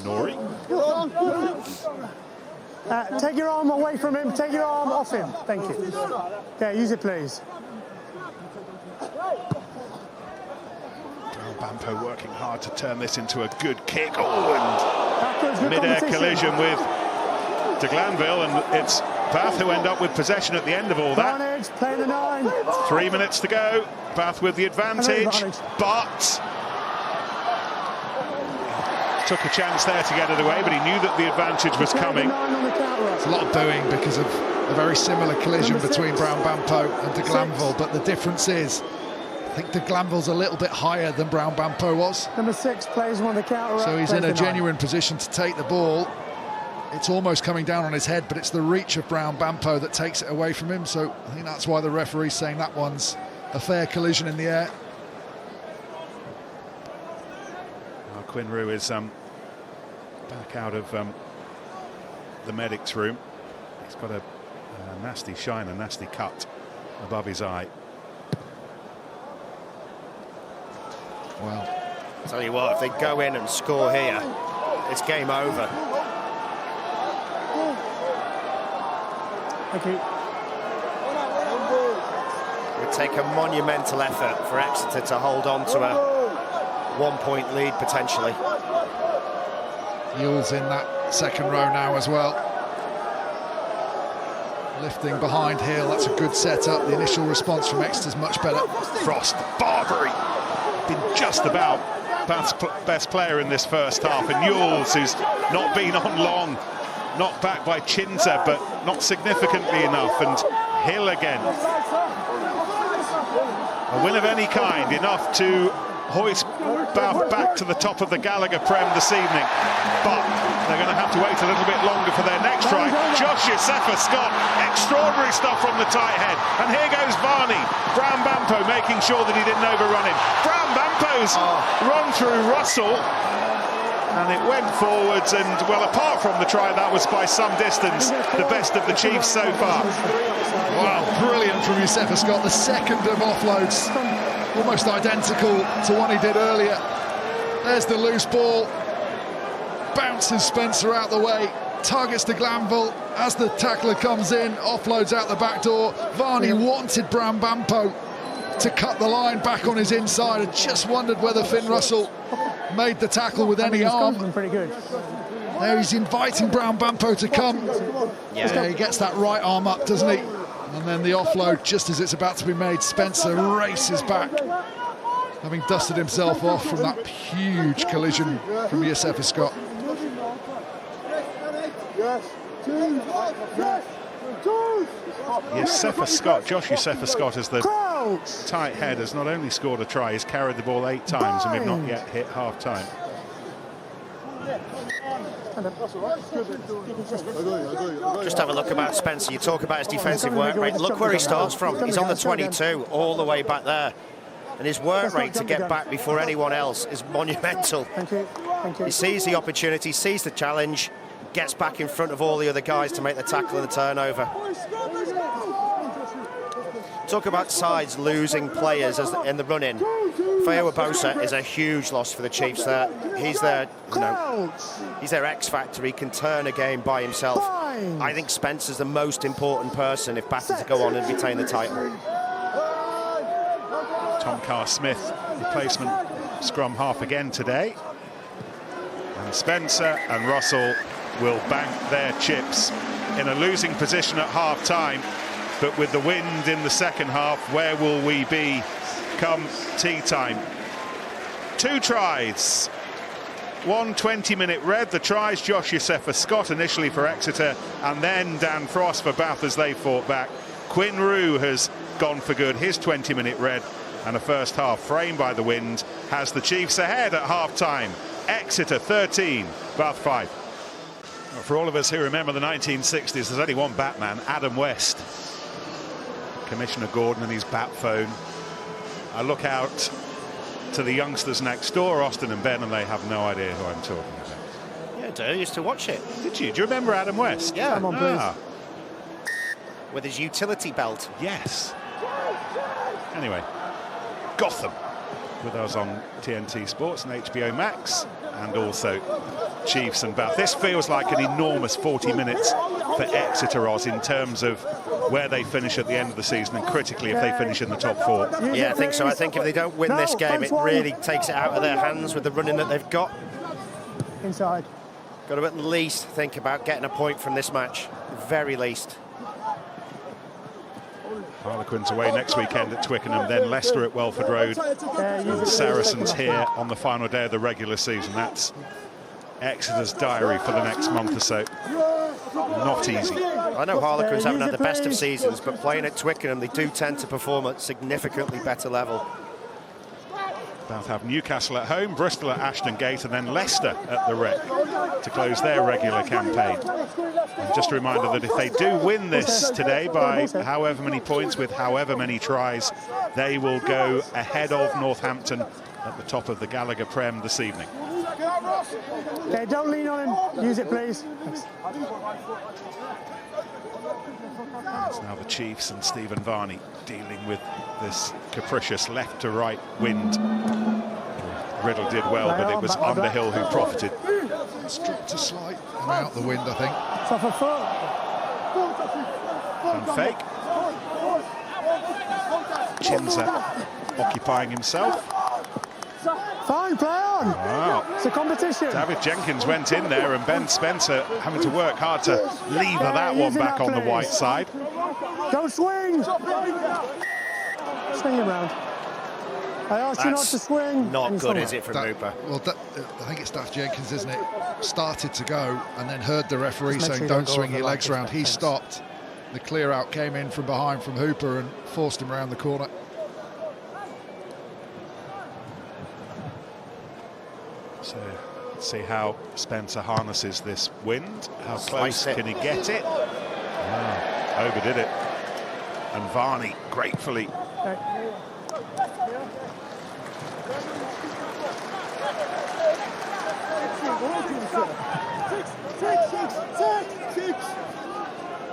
Nori. Take your arm away from him. Take your arm off him. Thank you. Okay, use it, please. Bampo working hard to turn this into a good kick. Oh, and Good mid-air collision with de Glanville, and it's Bath who end up with possession at the end of all that. Barnage, play the 9. 3 minutes to go. Bath with the advantage, but took a chance there to get it away, but he knew that the advantage was coming. It's a lot of booing because of a very similar collision between Brown Bampo and de Glanville, but the difference is I think de Glanville's a little bit higher than Brown Bampo was. Number 6 plays one of the counter. So he's in a genuine position to take the ball. It's almost coming down on his head, but it's the reach of Brown Bampo that takes it away from him. So I think that's why the referee's saying that one's a fair collision in the air. Well, Quinn Rue is back out of the medic's room. He's got a nasty shine, a nasty cut above his eye. Well, I'll tell you what, if they go in and score here, it's game over. Thank you. It would take a monumental effort for Exeter to hold on to a 1-point lead potentially. Ewells in that second row now as well. Lifting behind Hill, that's a good setup. The initial response from Exeter's much better. Frost, Barbary, been just about Bath's best player in this first half, and Ewells, who's not been on long, knocked back by Chinta, but not significantly enough, and Hill again. A win of any kind, enough to hoist Bath back to the top of the Gallagher PREM this evening, but they're going to have to wait a little bit longer for their next try. Josh Yosefa-Scott, extraordinary stuff from the tight head, and here goes Varney. Brown Bampo making sure that he didn't overrun him. Brown Bampo's run through Russell, and it went forwards, and well, apart from the try, that was by some distance the best of the Chiefs so far. Wow, brilliant from Yosefa-Scott. The second of offloads, almost identical to one he did earlier. There's the loose ball. Bounces Spencer out the way. Targets de Glanville as the tackler comes in. Offloads out the back door. Varney wanted Brown Bampo to cut the line back on his inside. I just wondered whether Finn Russell made the tackle with any arm. Pretty good. There he's inviting Brown Bampo to come. Yeah, he gets that right arm up, doesn't he? And then the offload, just as it's about to be made, Spencer races back, having dusted himself off from that huge collision from Youssefa Scott. Youssefa Scott, Josh Youssefa Scott, as the tight head, has not only scored a try, he's carried the ball 8 times, and we've not yet hit half-time. Just have a look about Spencer. You talk about his defensive work rate. Look where he starts from. He's on the 22, all the way back there. And his work rate to get back before anyone else is monumental. Thank you. Thank you. He sees the opportunity, sees the challenge, gets back in front of all the other guys to make the tackle and the turnover. Talk about sides losing players in the run-in. Feo Abosa is a huge loss for the Chiefs there. He's their, he's their X factor. He can turn a game by himself. I think Spencer's the most important person if Bath to go on and retain the title. Tom Carr-Smith, replacement scrum half again today. And Spencer and Russell will bank their chips in a losing position at half-time. But with the wind in the second half, where will we be come tea time? 2 tries. 1 20-minute red. The tries, Josh Youssefa Scott initially for Exeter, and then Dan Frost for Bath as they fought back. Quinn Rue has gone for good. His 20-minute red, and a first half framed by the wind has the Chiefs ahead at half-time. Exeter 13, Bath 5. For all of us who remember the 1960s, there's only one Batman, Adam West. Commissioner Gordon and his bat phone. I look out to the youngsters next door, Austin and Ben, and they have no idea who I'm talking about. Yeah, I do. I used to watch it. Did you? Do you remember Adam West? Yeah. Come on, please. With his utility belt. Yes. Anyway, Gotham with us on TNT Sports and HBO Max, and also Chiefs and Bath. This feels like an enormous 40 minutes for Exeter, Oz, in terms of where they finish at the end of the season, and critically if they finish in the top 4. Yeah, I think so. I think if they don't win this game, it really takes it out of their hands with the running that they've got. Inside. Got to at least think about getting a point from this match, very least. Harlequins away next weekend at Twickenham, then Leicester at Welford Road, and the Saracens here on the final day of the regular season. That's Exeter's diary for the next month or so. Not easy. I know Harlequins haven't had the best of seasons, but playing at Twickenham, they do tend to perform at significantly better level. Bath have Newcastle at home, Bristol at Ashton Gate, and then Leicester at the Rec to close their regular campaign. And just a reminder that if they do win this today by however many points with however many tries, they will go ahead of Northampton at the top of the Gallagher PREM this evening. Okay, don't lean on him. Use it, please. It's now the Chiefs and Stephen Varney dealing with this capricious left to right wind. Riddle did well, but it was Underhill who profited. It's dropped a slight out the wind, I think. It's off a foot. And fake. Chinza occupying himself. Fine, play on. Wow. It's a competition. David Jenkins went in there, and Ben Spencer having to work hard to lever that one back on the white side. Don't swing. Swing him round. I asked you not to swing. Not good, is it, from Hooper? Well, I think it's David Jenkins, isn't it? Started to go and then heard the referee saying, don't swing your legs round. He stopped. The clear out came in from behind from Hooper and forced him around the corner. So let's see how Spencer harnesses this wind. How close can he get it? Overdid it. And Varney gratefully.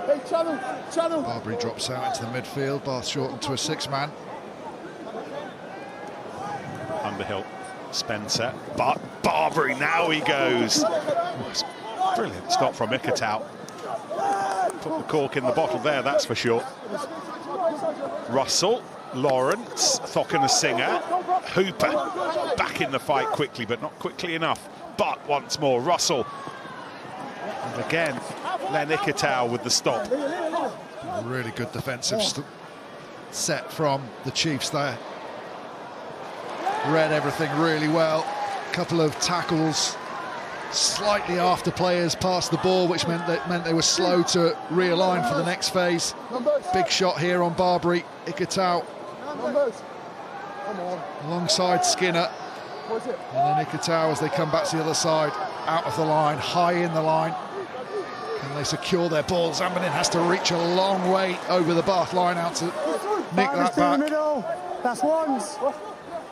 Hey, channel. Barbary drops out into the midfield. Bath shortened to a 6-man. Underhill, Spencer, but Barbary, now he goes. Oh, brilliant stop from Ikatau. Put the cork in the bottle there, that's for sure. Russell Lawrence, Thockenham Singer, Hooper back in the fight quickly, but not quickly enough. But once more, Russell. And again, Len Ikitau with the stop. A really good defensive set from the Chiefs there. Read everything really well. Couple of tackles slightly after players passed the ball, which meant they were slow to realign for the next phase. Big shot here on Barbary. Ikitau alongside Skinner, and then Ikitau as they come back to the other side, out of the line, high in the line. Can they secure their ball? Zambanin has to reach a long way over the Bath line out to nick that back. That's ones.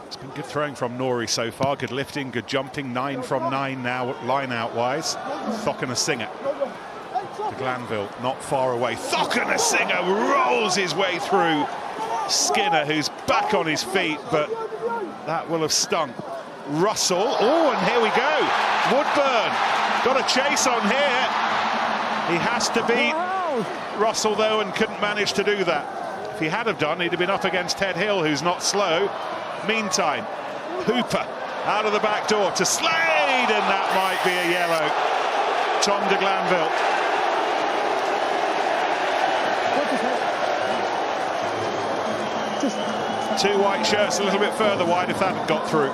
It's been good throwing from Norrie so far, good lifting, good jumping, 9 from 9 now, line-out-wise. Thockenham Singer to Glanville, not far away. Thockenham Singer rolls his way through Skinner, who's back on his feet, but that will have stung. Russell, oh, and here we go. Woodburn got a chase on here. He has to beat Russell, though, and couldn't manage to do that. If he had have done, he'd have been up against Ted Hill, who's not slow. Meantime, Hooper out of the back door to Slade, and that might be a yellow. Tom de Glanville. Two white shirts a little bit further wide if that had got through.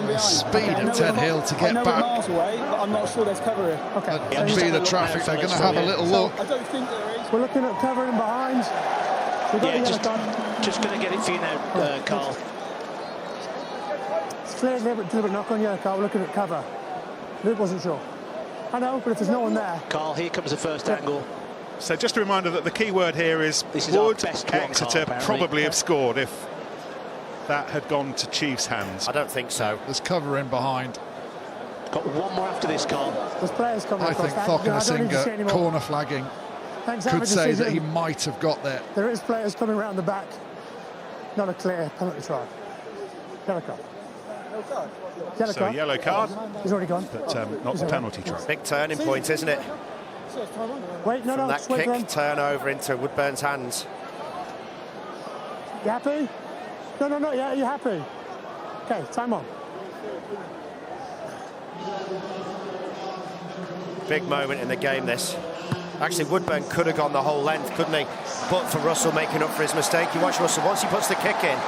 The speed of Ted Hill to get back. Miles away, but I'm not sure there's cover here. Okay. And be the traffic, they're going to have a little look. I don't think there is. We're looking at covering behind. Yeah, just going to get it for you now, Carl. It's clear, deliberate knock on yellow card. We're looking at cover. Luke wasn't sure. I know, but if there's no one there. Carl, here comes the first angle. So just a reminder that the key word here is would Exeter probably have scored if that had gone to Chiefs' hands? I don't think so. There's cover in behind. Got one more after this, Carl. There's players coming I across. think Thockenham Singer corner flagging could say that he might have got there. There is players coming around the back. Not a clear penalty try. Yellow card. Yellow So card. yellow card, He's already gone. but not the penalty try. Big turning point, isn't it? Wait, no, From no. that kick turnover into Woodburn's hands. You happy? No, no, no. Yeah, you happy? Okay, time on. Big moment in the game, this. Actually, Woodburn could have gone the whole length, couldn't he? But for Russell making up for his mistake, you watch Russell, once he puts the kick in,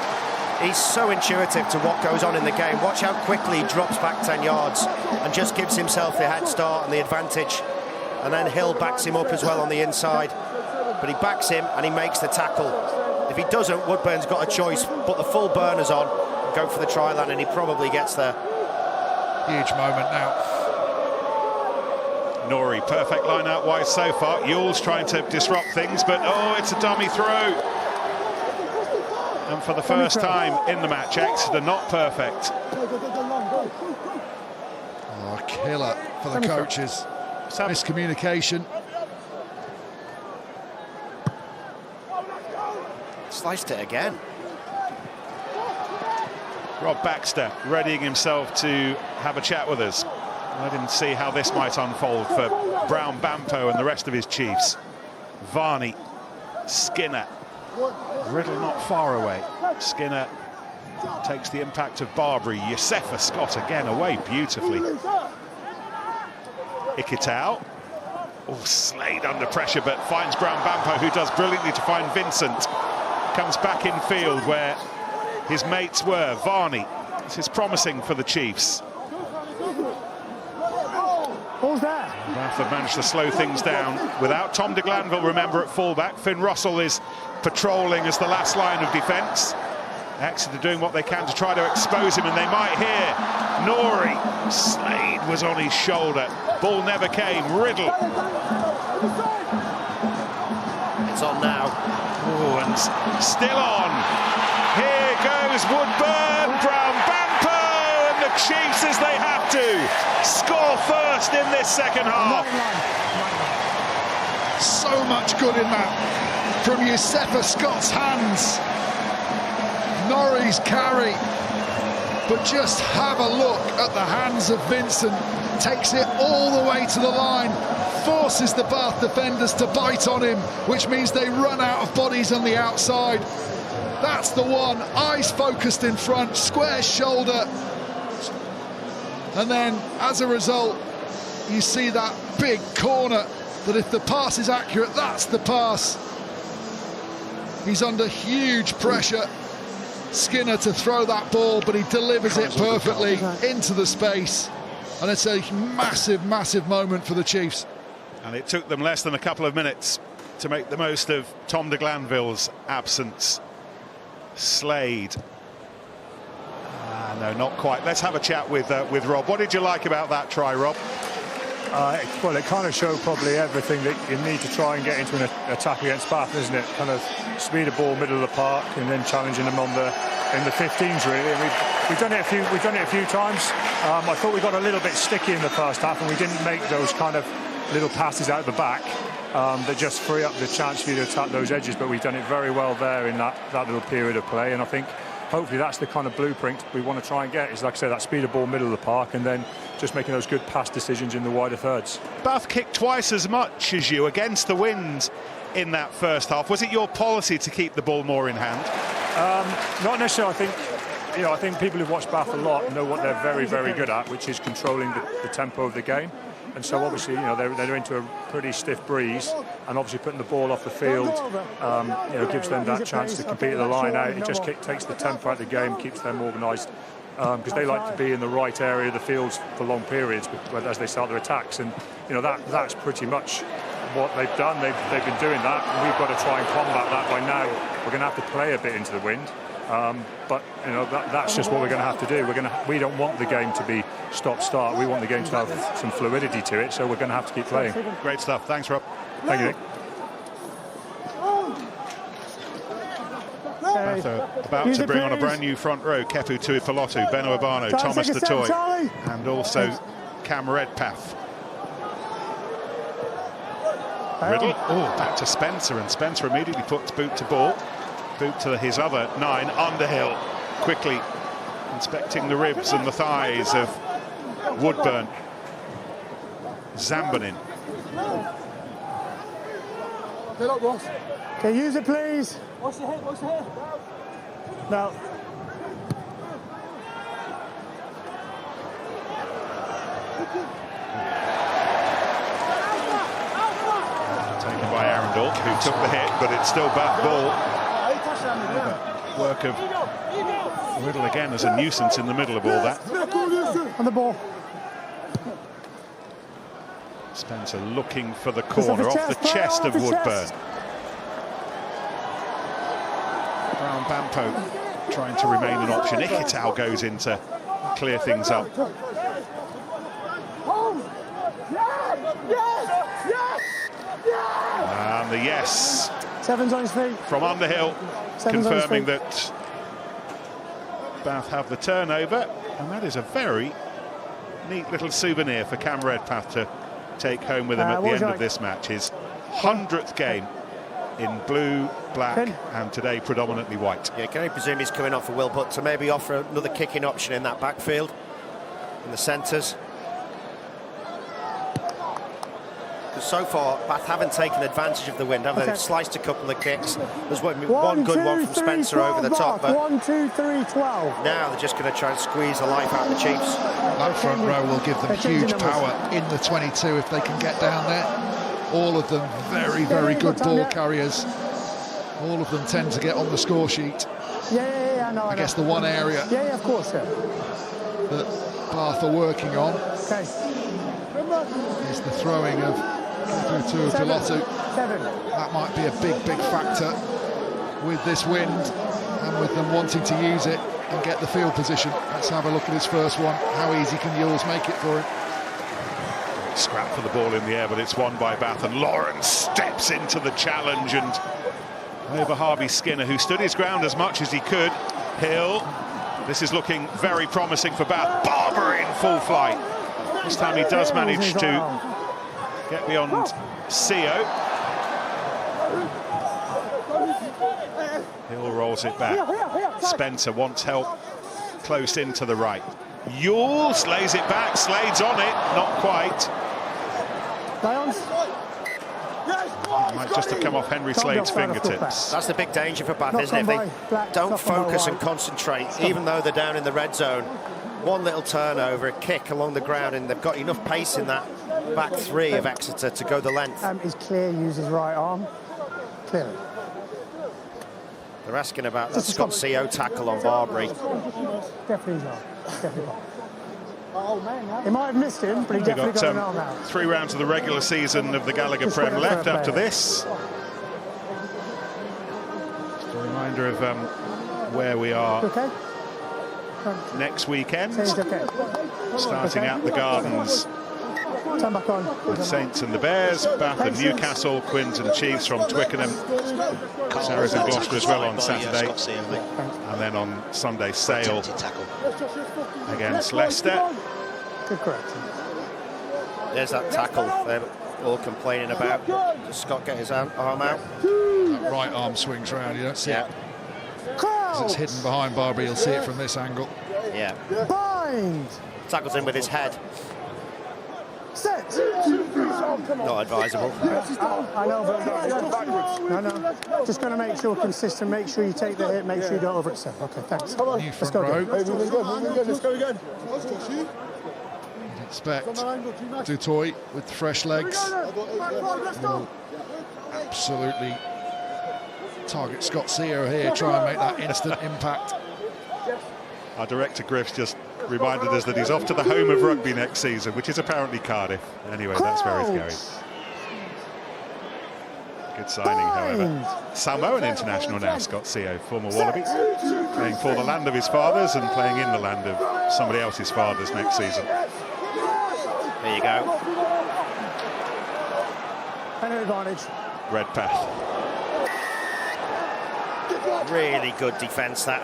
he's so intuitive to what goes on in the game. Watch how quickly he drops back 10 yards and just gives himself the head start and the advantage. And then Hill backs him up as well on the inside. But he backs him and he makes the tackle. If he doesn't, Woodburn's got a choice. Put the full burners on, go for the try line, and he probably gets there. Huge moment now. Norrie, perfect line out wide so far. Yule's trying to disrupt things, but oh, it's a dummy throw. And for the first time in the match, Exeter not perfect. Oh, killer for the coaches. Miscommunication. Sliced it again. Rob Baxter readying himself to have a chat with us. Let him see how this might unfold for Brown Bampo and the rest of his Chiefs. Varney, Skinner, Riddle not far away. Skinner takes the impact of Barbary. Yosefa Scott again away beautifully. Ikitau. Oh, Slade under pressure, but finds Brown Bampo, who does brilliantly to find Vincent. Comes back in field where his mates were. Varney. This is promising for the Chiefs. Who's that? Bath have managed to slow things down without Tom de Glanville, remember, at fullback. Finn Russell is patrolling as the last line of defence. Exeter doing what they can to try to expose him, and they might here. Norrie, Slade was on his shoulder. Ball never came. Riddle. It's on now. Oh, and still on. Here goes Woodburn, Brown Bampo, and the Chiefs, as they have to, score first in this second half. So much good in that from Yosefa Scott's hands. Norrie's carry, but just have a look at the hands of Vincent. Takes it all the way to the line, forces the Bath defenders to bite on him, which means they run out of bodies on the outside. That's the one, eyes focused in front, square shoulder. And then, as a result, you see that big corner, that if the pass is accurate, that's the pass. He's under huge pressure, Skinner, to throw that ball, but he delivers it perfectly into the space. And it's a massive, massive moment for the Chiefs. And it took them less than a couple of minutes to make the most of Tom de Glanville's absence. Slade. No, not quite. Let's have a chat with Rob. What did you like about that try, Rob? Well, it kind of showed probably everything that you need to try and get into an attack against Bath, isn't it? Kind of speed the ball middle of the park and then challenging them in the 15s, really. And we've done it a few times. I thought we got a little bit sticky in the first half, and we didn't make those kind of little passes out the back that just free up the chance for you to attack those edges. But we've done it very well there in that little period of play, and I think hopefully that's the kind of blueprint we want to try and get, is, like I say, that speed of ball middle of the park and then just making those good pass decisions in the wider thirds. Bath kicked twice as much as you against the wind in that first half. Was it your policy to keep the ball more in hand? Not necessarily. I think people who've watched Bath a lot know what they're very, very good at, which is controlling the tempo of the game. And so obviously, they're into a pretty stiff breeze, and obviously putting the ball off the field, gives them that chance to compete at the line out. It just takes the tempo out of the game, keeps them organised, because they like to be in the right area of the fields for long periods as they start their attacks. And that's pretty much what they've done. They've been doing that, and we've got to try and combat that. By now, we're going to have to play a bit into the wind. But that's just what we're going to have to do. We don't want the game to be stop-start. We want the game to have some fluidity to it, so we're going to have to keep playing. Great stuff. Thanks, Rob. Thank you, Nick. About to bring on a brand new front row. Kepu Tuipulotu, Beno Obano, Thomas the Toy, and also Cam Redpath. Riddle, back to Spencer, and Spencer immediately puts boot to ball. Boot to his other 9, Underhill, quickly inspecting the ribs and the thighs of Woodburn. Zambanin. Okay, use it, please. What's the hit? No. Taken by Arundel, who took the hit, but it's still Bath ball. Work of Riddle again as a nuisance in the middle of all that. On the ball. Spencer looking for the corner, off the chest of Woodburn. Brown Bampo trying to remain an option. Ikitau goes in to clear things up. And the yes. Seven's on his feet. From Underhill, confirming that Bath have the turnover, and that is a very neat little souvenir for Cam Redpath to take home with him at the end of this match. His 100th game in blue, black, and today predominantly white. Yeah, can I presume he's coming off for Will, but to maybe offer another kicking option in that backfield, in the centres. So far, Bath haven't taken advantage of the wind, have they? They've sliced a couple of kicks. There's one good one from Spencer over the top. But 1, 2, 3, 12. Now they're just going to try and squeeze the life out of the Chiefs. That front row will give them huge power in the 22 if they can get down there. All of them very, very good ball carriers. All of them tend to get on the score sheet. Yeah, no, I guess the one area of course, that Bath are working on is the throwing of Tuipulotu. That might be a big factor with this wind and with them wanting to use it and get the field position. Let's have a look at his first one. How easy can Yules make it for him? Scrap for the ball in the air, but it's won by Bath, and Lawrence steps into the challenge and over Harvey Skinner, who stood his ground as much as he could. Hill, this is looking very promising for Bath. Barber in full flight. This time he does manage to get beyond CO. Hill rolls it back. Spencer wants help close into the right. Yules lays it back, Slade's on it, not quite. Lions. Might just have come off Henry Slade's fingertips. That's the big danger for Bath, Not isn't it? gone They by Black, don't not gone by focus and White. concentrate, even though they're down in the red zone. One little turnover, a kick along the ground, and they've got enough pace in that back three of Exeter to go the length. He's clear, use his right arm. Clear. They're asking about that Scott CO tackle on Barbary. Definitely not. Definitely not. He might have missed him, but he We've definitely got an arm got out. 3 rounds of the regular season of the Gallagher Just PREM wait for left a after player. this. Just a reminder of where we are Okay? next weekend, Say he's okay. starting Okay. at the Gardens Turn back on. with Saints and the Bears, Bath and Newcastle, Quins and Chiefs from Twickenham, Saracens and Gloucester as well on Saturday, and then on Sunday Sale against Leicester. Good correction. There's that tackle they're all complaining about. Does Scott get his arm out? That right arm swings round, you don't see it. Because it's hidden behind Barbary, you'll see it from this angle. Yeah. Bind. Tackles him with his head. Set. Not advisable. I know, but no. Just going to make sure consistent. Make sure you take the hit. Make sure you don't overextend. Okay, thanks. New Let's front go row. again. Let's go again. You'd expect Dutoy with fresh legs. Will absolutely target Scott CO here, try and make that instant impact. Our director Griff's just reminded us that he's off to the home of rugby next season, which is apparently Cardiff. Anyway, that's where he's going. Good signing, however. Samoan international now, Scott CO, former Wallaby, playing for the land of his fathers and playing in the land of somebody else's fathers next season. There you go. And an advantage. Red path. Really good defence that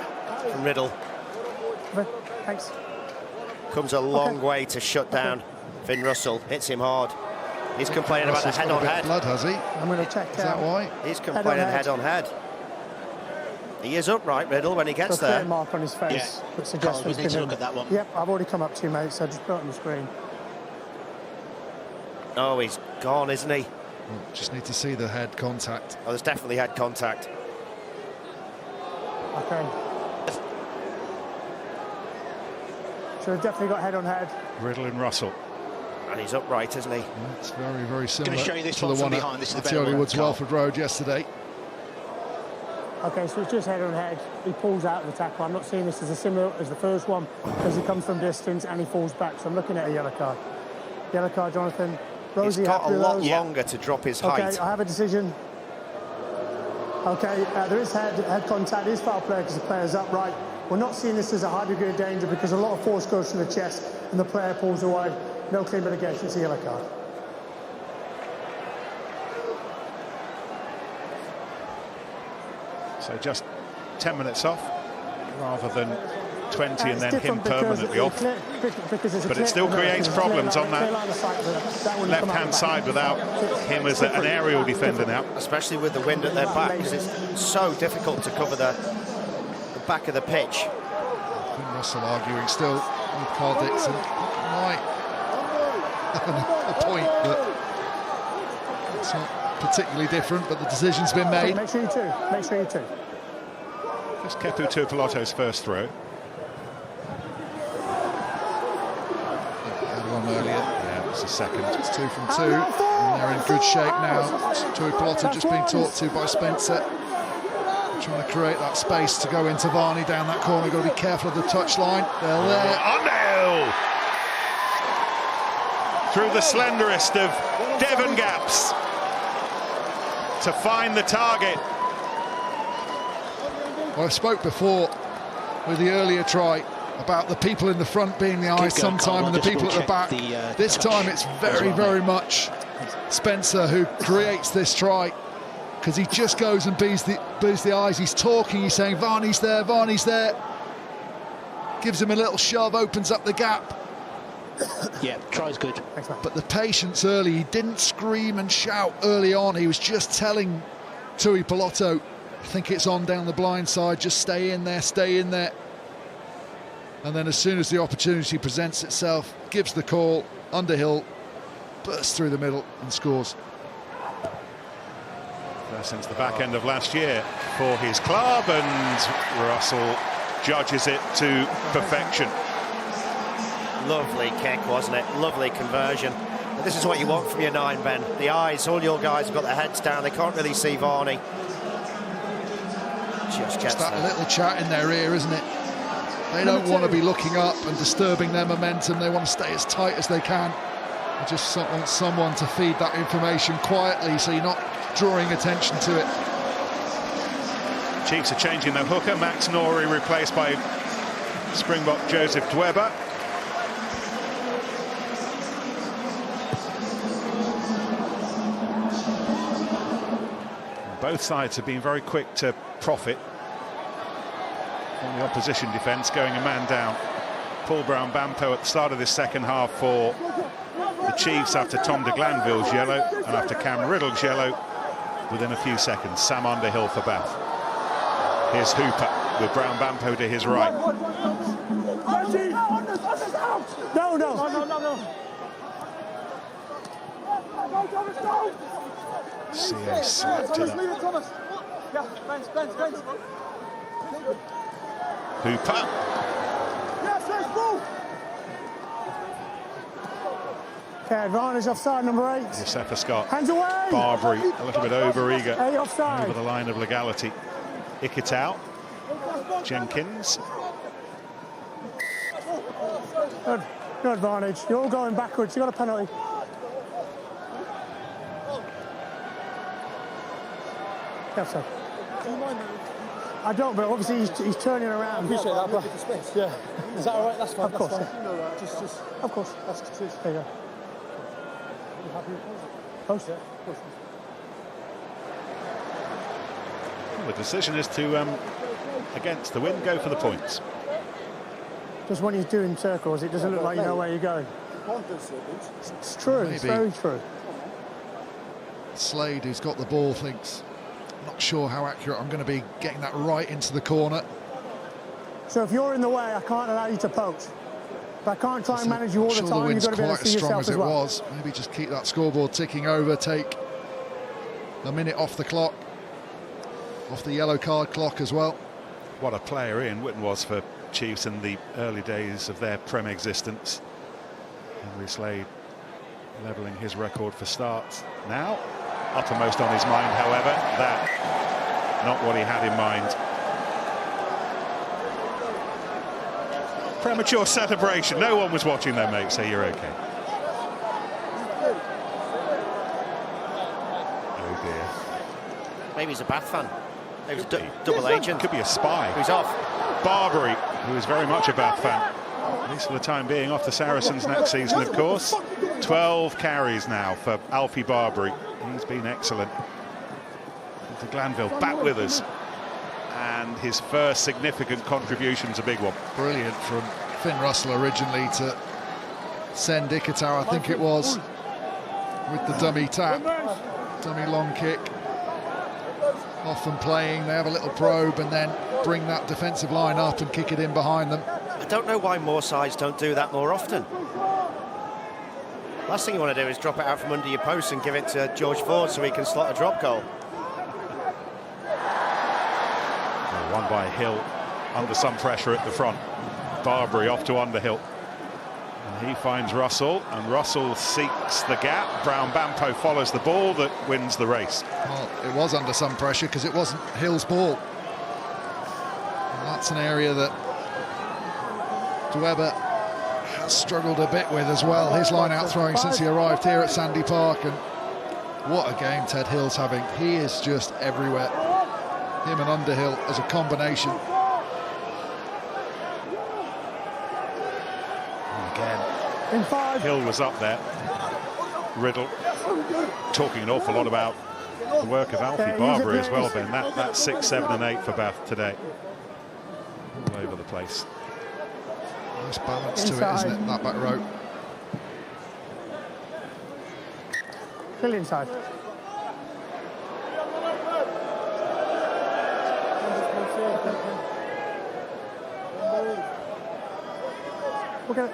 from Riddle. Thanks. Comes a long way to shut down Finn Russell. Hits him hard. He's complaining about the Russell's got a bit of head-on-head. blood, has he? I'm going to check. Is that why? He's complaining head-on-head. He is upright, Riddle, when he gets Clear there. mark on his face. Yeah. That suggests Carl, we there's need to been look at that one. Yep, I've already come up to you, mate. So just put it on the screen. Oh, he's gone, isn't he? Just need to see the head contact. Oh, there's definitely head contact. Okay. So we've definitely got head on head. Riddle and Russell. And he's upright, isn't he? It's very, very similar show you this to one the from one behind. This is at the better Mattioli one, Woods Carl. Welford Road yesterday. Okay, so it's just head on head. He pulls out of the tackle. I'm not seeing this as a similar as the first one because he comes from distance and he falls back. So I'm looking at a yellow card. Yellow card, Jonathan. Rosie, He's got a happy with lot those? longer to drop his height. Okay, I have a decision. Okay, there is head contact. It is foul play because the player's upright. We're not seeing this as a high degree of danger because a lot of force goes to the chest and the player pulls away. No clear mitigation. It's a yellow card. So just 10 minutes off rather than 20 and It's then him different because permanently it's off. clear- because it's a But clear- it still no, creates it's a clear problems line- on that clear line of sight for that wouldn't come out Left-hand the side back. without him as an aerial defender now. Especially with the wind at their back, because it's so difficult to cover the back of the pitch. Finn Russell arguing still with Carl Dixon. Might have a point, but it's not particularly different, but the decision's been made. Make sure you two. Make sure you two. Just Kepu Tuipuloto's first throw. Had one earlier. Yeah, it's a second. It's 2 from 2, and they're in good shape now. Tuipuloto just being talked to by Spencer. Trying to create that space to go into Varney down that corner. Got to be careful of the touchline. They're there. Underhill! Through the slenderest of Devon gaps to find the target. Well, I spoke before with the earlier try about the people in the front being the eyes going, sometime Carl. and the Just people at the check back. the, This touch time it's very, as well, very mate. much Spencer who creates this try, because he just goes and beats the eyes. He's talking, he's saying, Varney's there, Varney's there. Gives him a little shove, opens up the gap. Yeah, try's good. Thanks, man. But the patience early, he didn't scream and shout early on. He was just telling Tuipuloto, I think it's on down the blind side, just stay in there, stay in there. And then as soon as the opportunity presents itself, gives the call, Underhill bursts through the middle and scores. Since the back end of last year for his club, and Russell judges it to perfection. Lovely kick, wasn't it? Lovely conversion. But this is what you want from your 9, Ben. The eyes, all your guys have got their heads down. They can't really see Varney. Just that little chat in their ear, isn't it? They don't want to be looking up and disturbing their momentum. They want to stay as tight as they can. They just want someone to feed that information quietly, so you're not drawing attention to it. Chiefs are changing their hooker. Max Norrie replaced by Springbok Joseph Dweba. Both sides have been very quick to profit from the opposition defence, going a man down. Paul Brown-Bampo at the start of this second half for the Chiefs after Tom de Glanville's yellow, and after Cam Riddle's yellow within a few seconds. Sam Underhill for Bath. Here's Hooper with Brown-Bampo to his right. No. CA slapped it up. Hooper. Okay, advantage offside, number 8. Yosefa Scott. Hands away! Barbary, a little bit over-eager. 8 offside. Over the line of legality. Ikitau. Jenkins. No advantage. You're all going backwards. You got a penalty. Offside. I don't, but obviously he's turning around. Appreciate that, but yeah. Is that all right? That's fine. Of course. That's fine. Yeah. Just. Of course. That's the truth. There you go. You happy with Post. Yeah. Post. The decision is to, against the wind, go for the points. Just when he's doing circles, it doesn't look like you know where you're going. It's true. Maybe. It's very true. Slade, who's got the ball, thinks, not sure how accurate I'm going to be getting that right into the corner. So if you're in the way, I can't allow you to poach. But I can't try and manage you all the Sure, time. the You've got to be able wind's to see quite as strong yourself as as it well. was. Maybe just keep that scoreboard ticking over, take a minute off the clock, off the yellow card clock as well. What a player Ian Whitten was for Chiefs in the early days of their Prem existence. Henry Slade levelling his record for starts now. Uppermost on his mind, however, that not what he had in mind. Premature celebration. No one was watching though, mate, so you're okay. Oh dear. Maybe he's a Bath fan. Maybe he's a double agent. Could be a spy. He's off. Barbary, who is very much a Bath fan, at least for the time being, off the Saracens next season, of course. 12 carries now for Alfie Barbary. He's been excellent. De Glanville back with us, and his first significant contribution's a big one. Brilliant from Finn Russell originally to send Ikitau, I think it was, with the dummy tap, dummy long kick. Often playing, they have a little probe and then bring that defensive line up and kick it in behind them. I don't know why more sides don't do that more often. Last thing you want to do is drop it out from under your post and give it to George Ford so he can slot a drop goal. Won by Hill, under some pressure at the front. Barbary off to Underhill. And he finds Russell, and Russell seeks the gap. Brown-Bampo follows the ball that wins the race. Well, it was under some pressure because it wasn't Hill's ball. And that's an area that Dweba has struggled a bit with as well. His line-out throwing since he arrived here at Sandy Park, and what a game Ted Hill's having. He is just everywhere. Him and Underhill as a combination. And again, Hill was up there. Riddle talking an awful lot about the work of Alfie Barbary as well, Ben. That's 6, 7 and 8 for Bath today. All over the place. Nice balance to it, isn't it, that back row. Still inside. Okay.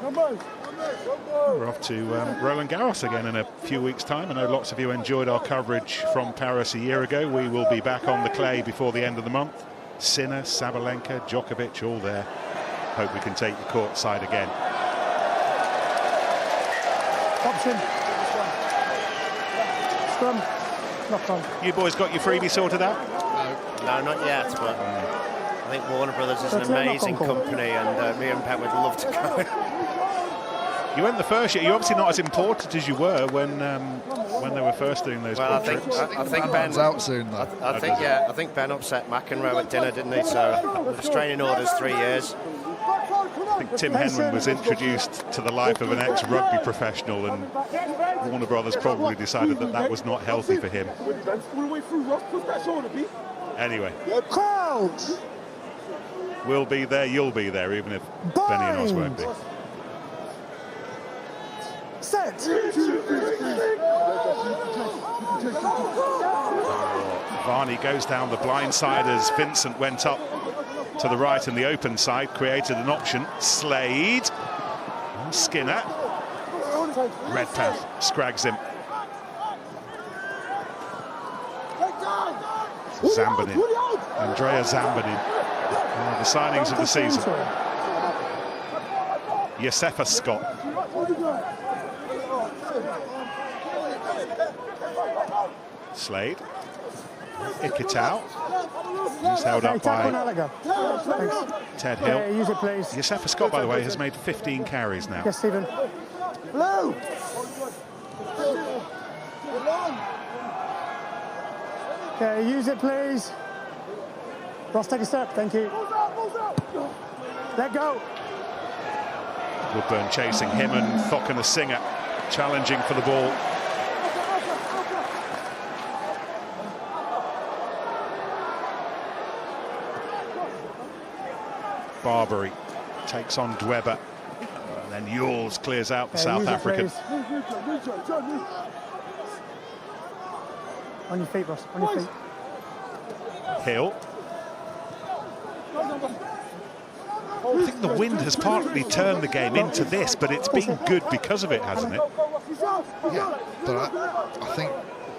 We're off to Roland Garros again in a few weeks' time. I know lots of you enjoyed our coverage from Paris a year ago. We will be back on the clay before the end of the month. Sinner, Sabalenka, Djokovic, all there. Hope we can take the court side again. Option. Scrum. Knock on. You boys got your freebie sorted out? No, not yet, but I think Warner Brothers is an amazing company, and me and Pep would love to go. You went the first year. You're obviously not as important as you were when they were first doing those. Well, trips. I think Ben's out soon, though. I think Ben upset McEnroe at dinner, didn't he? So restraining orders 3 years. I think Tim Henman was introduced to the life of an ex-rugby professional, and Warner Brothers probably decided that that was not healthy for him. Anyway, we'll be there, you'll be there, even if Benny and Oz won't be. Set. Varney goes down the blind side as Vincent went up to the right and the open side, created an option. Slade, Skinner, Redpath scrags him. Zambanin, Andrea Zambanin, one of the signings of the season. Yosefa Scott. Slade, Ikitau, he's held up by Ted Hill. Use it, please. Yosefa Scott, by the way, has made 15 carries now. Yes, Stephen. Hello. Okay, use it, please. Ross, take a step. Thank you. Let go. Woodburn chasing him, and Thokana Singer challenging for the ball. Barbary takes on Dweber, and then Yules clears out the South African. On your feet, Ross. On your feet. Hill. I think the wind has partly turned the game into this, but it's been good because of it, hasn't it? Yeah, but I think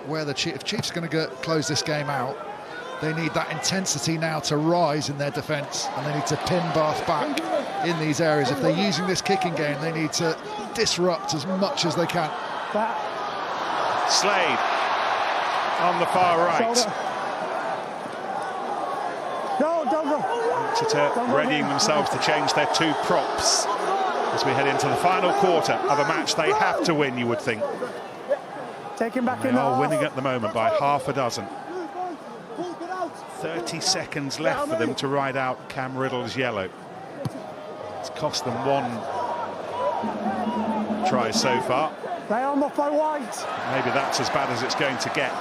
where the Chiefs are going to close this game out, they need that intensity now to rise in their defence, and they need to pin Bath back in these areas. If they're using this kicking game, they need to disrupt as much as they can. Slade on the far right. No, don't go. Exeter readying themselves to change their two props as we head into the final quarter of a match they have to win, you would think. Take him back They in. are winning at the moment by half a dozen. 30 seconds left for them to ride out Cam Riddle's yellow. It's cost them one try so far. They are off by White. Maybe that's as bad as it's going to get,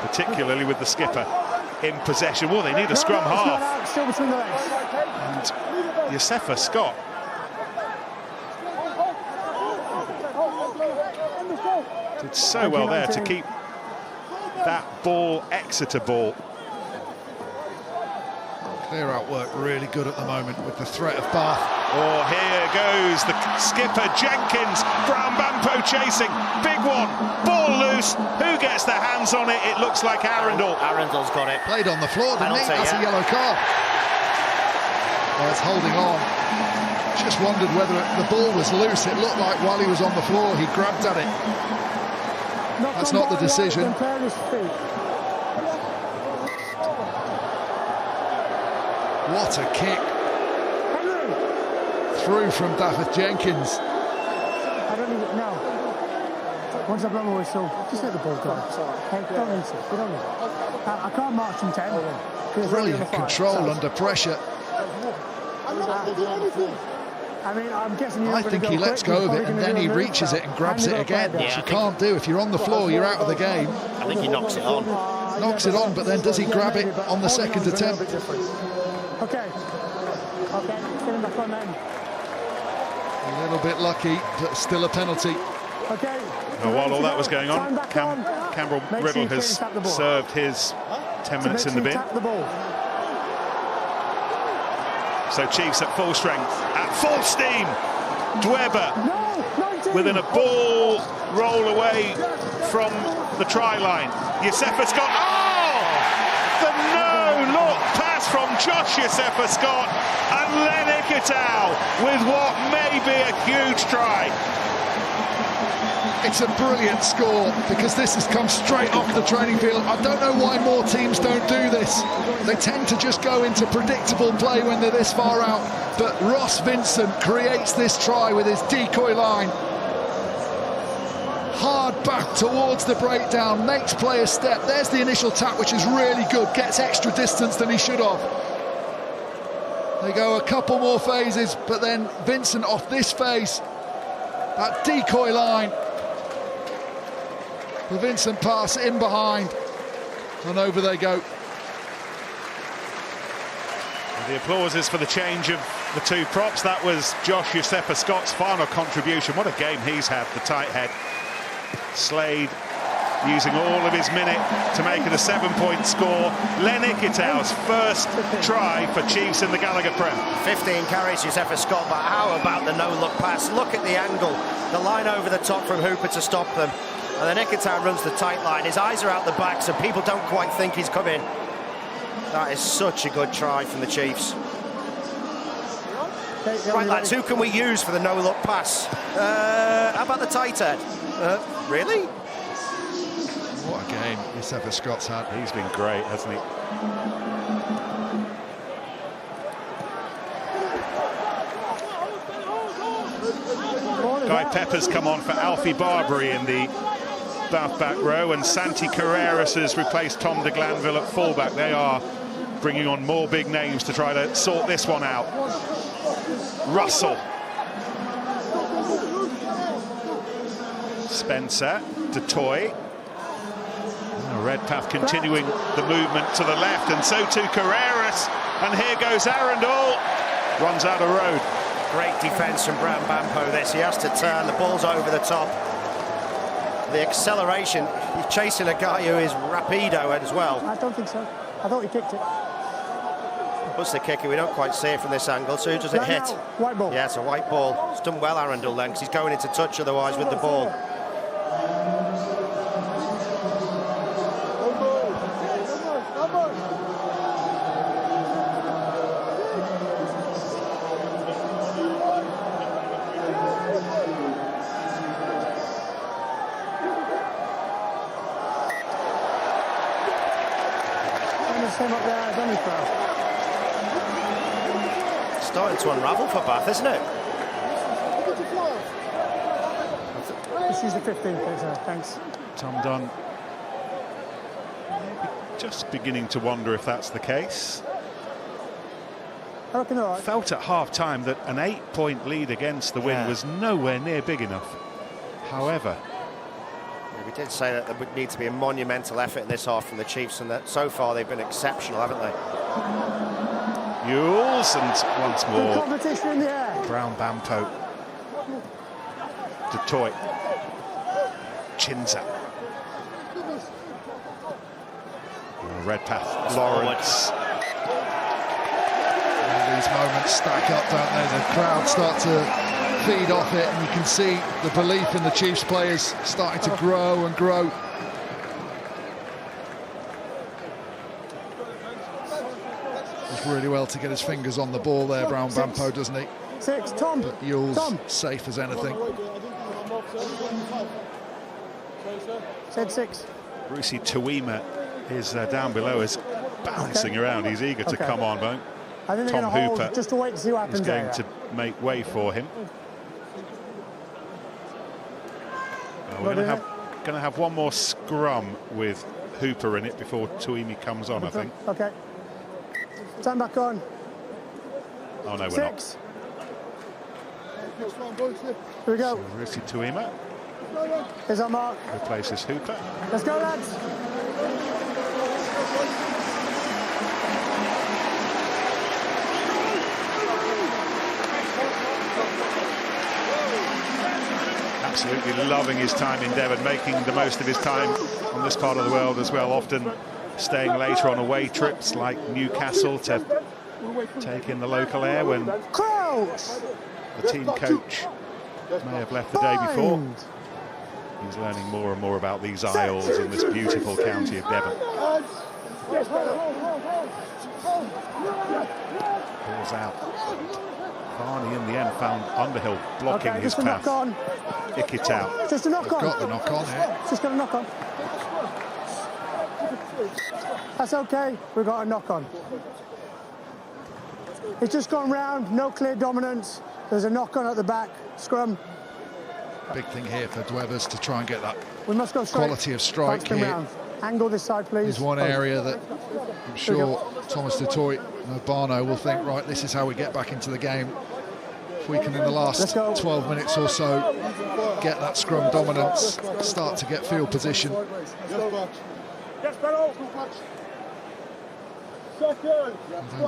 particularly with the skipper in possession. Well, they need a scrum half. Still between the legs. And Yosefa Scott. Did so well there to keep that ball Exeter ball. Clear out work really good at the moment with the threat of Bath. Oh, here goes the skipper Jenkins. Brown Bampo chasing. Big one. Ball loose. Who gets their hands on it? It looks like Arundel. Arundel's got it. Played on the floor, didn't he? Penalty, That's a yellow card. Oh, it's holding on. Just wondered whether the ball was loose. It looked like while he was on the floor, he grabbed at it. That's not the decision. What a kick. Through from David Jenkins. I don't even know. Once I blow my whistle, just let the ball go. Don't need to. You don't need it. I can't march from 10. Brilliant control under pressure. I mean, I'm guessing I think he lets go of it and then he reaches it and grabs it again, which you can't do. If you're on the floor, you're out of the game. I think he knocks it on. Knocks it on, but then does he grab it on the second attempt? Okay. Okay, getting back on then. A little bit lucky, but still a penalty. Okay. Now, while all that was going on, Campbell Riddle has served his 10 minutes in the bin. So Chiefs at full strength, at full steam. Dweber within a ball roll away from the try line. Youssefa Scott, the no-look pass from Josh Youssefa Scott, and Len Ikitau with what may be a huge try. It's a brilliant score because this has come straight off the training field. I don't know why more teams don't do this. They tend to just go into predictable play when they're this far out. But Ross Vincent creates this try with his decoy line. Hard back towards the breakdown, makes play a step. There's the initial tap, which is really good. Gets extra distance than he should have. They go a couple more phases, but then Vincent off this phase. That decoy line. The Vincent pass in behind, and over they go. The applause is for the change of the two props. That was Josh Youssefa Scott's final contribution. What a game he's had, the tight head. Slade using all of his minute to make it a 7-point score. Len Ikitau's first try for Chiefs in the Gallagher PREM. 15 carries, Youssefa Scott, but how about the no-look pass? Look at the angle, the line over the top from Hooper to stop them. And then Ikitau runs the tight line. His eyes are out the back, so people don't quite think he's come in. That is such a good try from the Chiefs. Right, lads, who can we use for the no-look pass? How about the tight head? Really? What a game Youssefa Scott's had. He's been great, hasn't he? Guy Pepper's come on for Alfie Barbary in the Bath back row, and Santi Carreras has replaced Tom de Glanville at fullback. They are bringing on more big names to try to sort this one out. Russell. Spencer, DeToy. Redpath continuing the movement to the left, and so too Carreras. And here goes Arundel. Runs out of road. Great defence from Brown Bampo this. He has to turn, the ball's over the top. The acceleration, he's chasing a guy who is rapido as well. I don't think so. I thought he kicked it. What's the kicker? We don't quite see it from this angle. So who does it hit? White ball. Yeah, it's a white ball. It's done well, Arundel, then, because he's going into touch otherwise with the ball. Starting to unravel for Bath, isn't it? This is the 15th, thanks. Tom Dunn just beginning to wonder if that's the case. I reckon all right. Felt at half-time that an 8-point lead against the win was nowhere near big enough. However, we did say that there would need to be a monumental effort in this half from the Chiefs, and that so far they've been exceptional, haven't they? Yules, and once more competition in the air. Brown Bampo. DeToy. Chinza. Redpath. Lawrence. These moments stack up, don't they? The crowd start to feed off it, and you can see the belief in the Chiefs players starting to grow and grow. Does really well to get his fingers on the ball there, Brown Bampo, doesn't he? 6, Tom. But Yules safe as anything. Said 6. Brucey Tuima is down below, is bouncing around. He's eager to come on, but I think Tom Hooper just to wait to see what happens is going to make way for him. We're going to have one more scrum with Hooper in it before Tuimi comes on, I think. Okay. Time back on. Oh no, we're 6. Here we go. So Brucey Tuima Here's our mark. replaces Hooper. Let's go, lads. Absolutely loving his time in Devon, making the most of his time on this part of the world as well, often staying later on away trips like Newcastle to take in the local air when the team coach may have left the day before. He's learning more and more about these isles in this beautiful county of Devon. Ball's out. Varney in the end found Underhill blocking his path. Ick it out. Just a knock on. Got the knock on here. Just got a knock on. That's okay. We've got a knock on. It's just gone round. No clear dominance. There's a knock on at the back. Scrum. Big thing here for Dwevers to try and get that We must go straight. quality of strike here. Round. Angle this side, please. Is one area that I'm sure Thomas du Toit and Barno will think, right, this is how we get back into the game. If we can, in the last 12 minutes or so, get that scrum dominance, start to get field position. You don't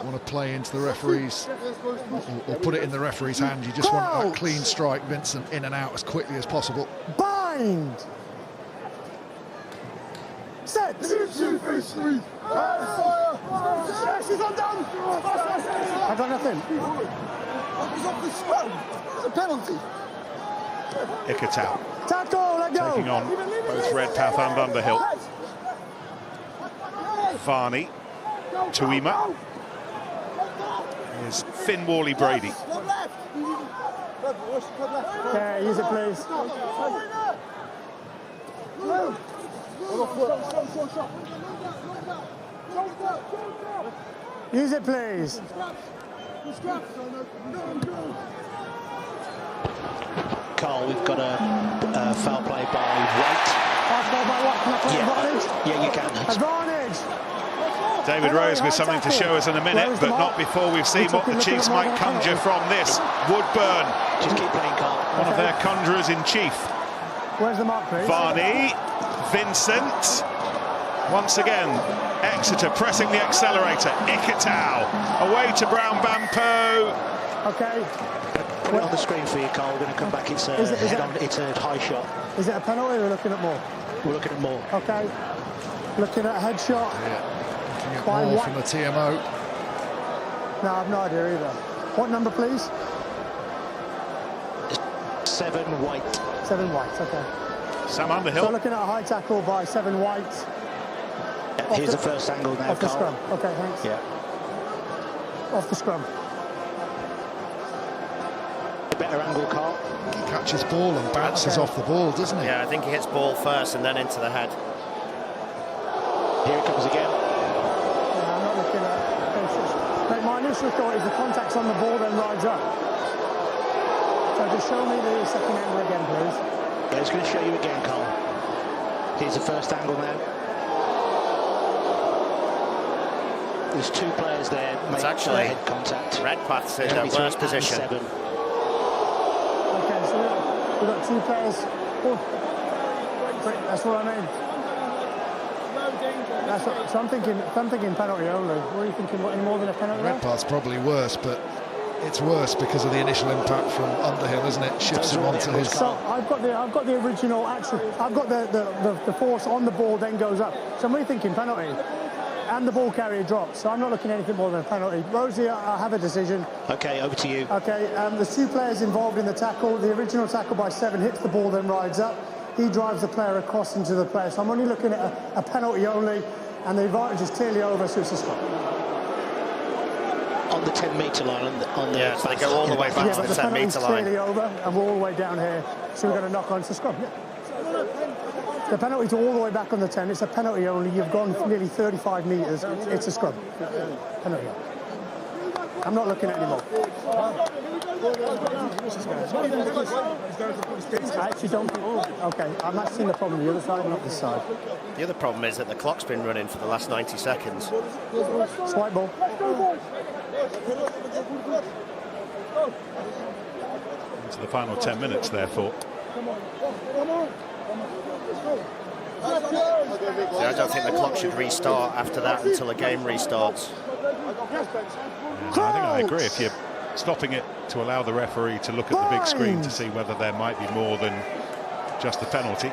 want to play into the referees or put it in the referee's hand. You just want that clean strike, Vincent, in and out as quickly as possible. Bind! Set! She's undone! I got nothing. He's off the scrum. It's a penalty. Ick it out. Tackle, let go. Taking on both Redpath and Underhill. Varney. Tuima. Here's Finn Worley-Brady. Okay, use it, please. Use it, please. Carl, we've got a foul play by White. Foul play by White. Can I play advantage? Yeah, you can. Advantage. David Rose with something to show us in a minute, but not before we've seen what the Chiefs might conjure from this. Woodburn. Just keep playing, Carl. One of their conjurers in chief. Where's the mark, please? Varney. Vincent. Once again, Exeter pressing the accelerator. Ikitau away to Brown Bampo. Okay. Put it on the screen for you, Carl. We're going to come back. It's it's a high shot. Is it a penalty or we're looking at more? We're looking at more. Okay. Looking at a headshot. Yeah, looking at more from the TMO. No, I've no idea either. What number, please? 7 White. 7 White, okay. Sam Underhill. So looking at a high tackle by 7 White. Here's the first angle now, off the Carl. scrum. Okay, thanks. Yeah. Off the scrum. A better angle, Carl. He catches ball and bounces off the ball, doesn't he? Yeah, I think he hits ball first and then into the head. Here it comes again. Yeah, I'm not looking at... Mate, my initial thought is the contact's on the ball, then rides up. So just show me the second angle again, please. Yeah, it's going to show you again, Carl. Here's the first angle now. There's 2 players there. It's actually head contact. Redpath's in their worst position. 7. Okay, so we've got 2 players. Oh. That's what I mean. So I'm thinking penalty only. What are you thinking? Any more than a penalty? Redpath's probably worse, but it's worse because of the initial impact from Underhill, isn't it? Shifts him onto his. So I've got the original action. I've got the force on the ball, then goes up. So I'm really thinking penalty. And the ball carrier drops, so I'm not looking at anything more than a penalty. Rosie, I have a decision. Okay, over to you. Okay, there's 2 players involved in the tackle. The original tackle by 7 hits the ball, then rides up. He drives the player across into the player. So I'm only looking at a penalty only, and the advantage is clearly over, so it's a stop. On the 10-metre line, on the yeah, so they go all the way back to the 10-metre line. Clearly over, and we're all the way down here, so we're going to knock on to scrum. Yeah. The penalty's all the way back on the 10. It's a penalty only. You've gone nearly 35 metres. It's a scrum. Penalty. I'm not looking at any more. I actually don't. Okay, I'm actually seeing the problem the other side, not this side. The other problem is that the clock's been running for the last 90 seconds. Swipe ball. Into the final 10 minutes, therefore. I don't think the clock should restart after that until a game restarts. I think I agree. If you're stopping it to allow the referee to look at the big screen to see whether there might be more than just the penalty.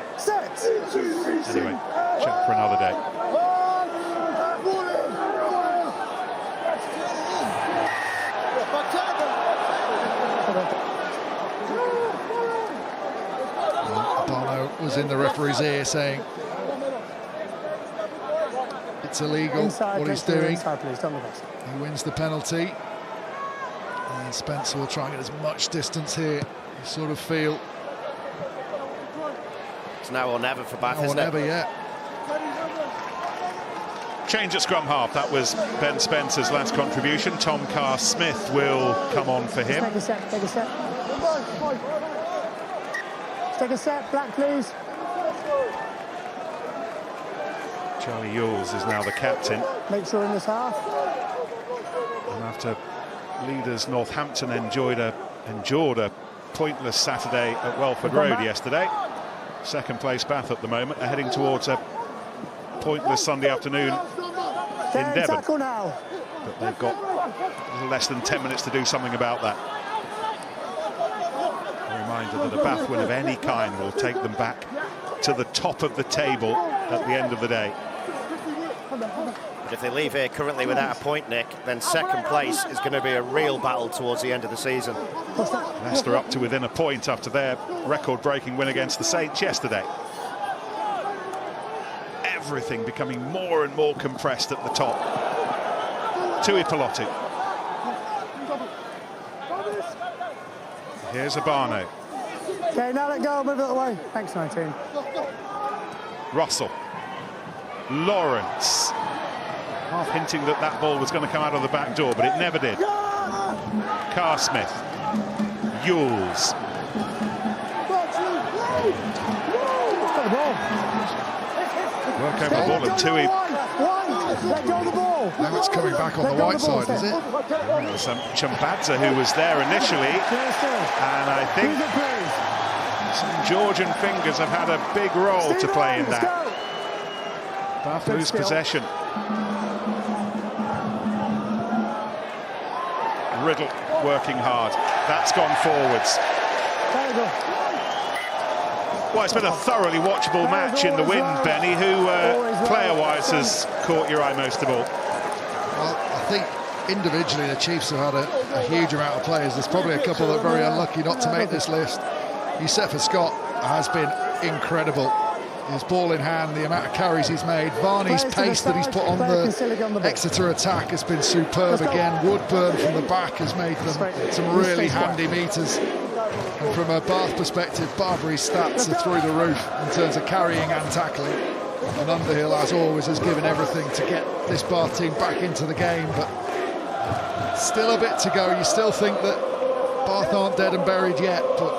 Anyway, chat for another day. was in the referee's ear saying it's illegal Inside, what he's doing. Inside, please, don't look us. He wins the penalty. And Spencer will try and get as much distance here. You sort of feel it's now or never for Bath, now or isn't never it? yet. Change at scrum half. That was Ben Spencer's last contribution. Tom Carr-Smith will come on for him. Take a set, take a set. Take a set, black please. Charlie Ewells is now the captain. Make sure in this half. And after leaders Northampton endured a pointless Saturday at Welford Road yesterday, second place Bath at the moment are heading towards a pointless Sunday afternoon in Devon. Now. But they've got a little less than 10 minutes to do something about that. A reminder that a Bath win of any kind will take them back to the top of the table at the end of the day. But if they leave here currently without a point, Nick, then second place is going to be a real battle towards the end of the season. Leicester up to within a point after their record-breaking win against the Saints yesterday. Everything becoming more and more compressed at the top. Tui Pilotu. Here's Abano. Okay, now let go, move it away. Thanks, 19. Russell. Lawrence. Half hinting that that ball was going to come out of the back door, but it never did. Carr-Smith. Ewells. Work over the ball and Tui. Let go of the ball. Now it's coming back on the white side, is it? There's Chambadza who was there initially, and I think St Georgian fingers have had a big role to play in that. Bath lose possession. Riddle working hard. That's gone forwards. Well, it's been a thoroughly watchable match in the wind, Benny. Who, player-wise, has caught your eye most of all? Well, I think individually the Chiefs have had a huge amount of players. There's probably a couple that are very unlucky not to make this list. Yusefa Scott has been incredible. His ball in hand, the amount of carries he's made. Varney's pace that he's put on the Exeter attack has been superb again. Woodburn from the back has made them some really handy meters. And from a Bath perspective, Barbara's stats are through the roof in terms of carrying and tackling. And Underhill, as always, has given everything to get this Bath team back into the game. But still a bit to go. You still think that Bath aren't dead and buried yet, but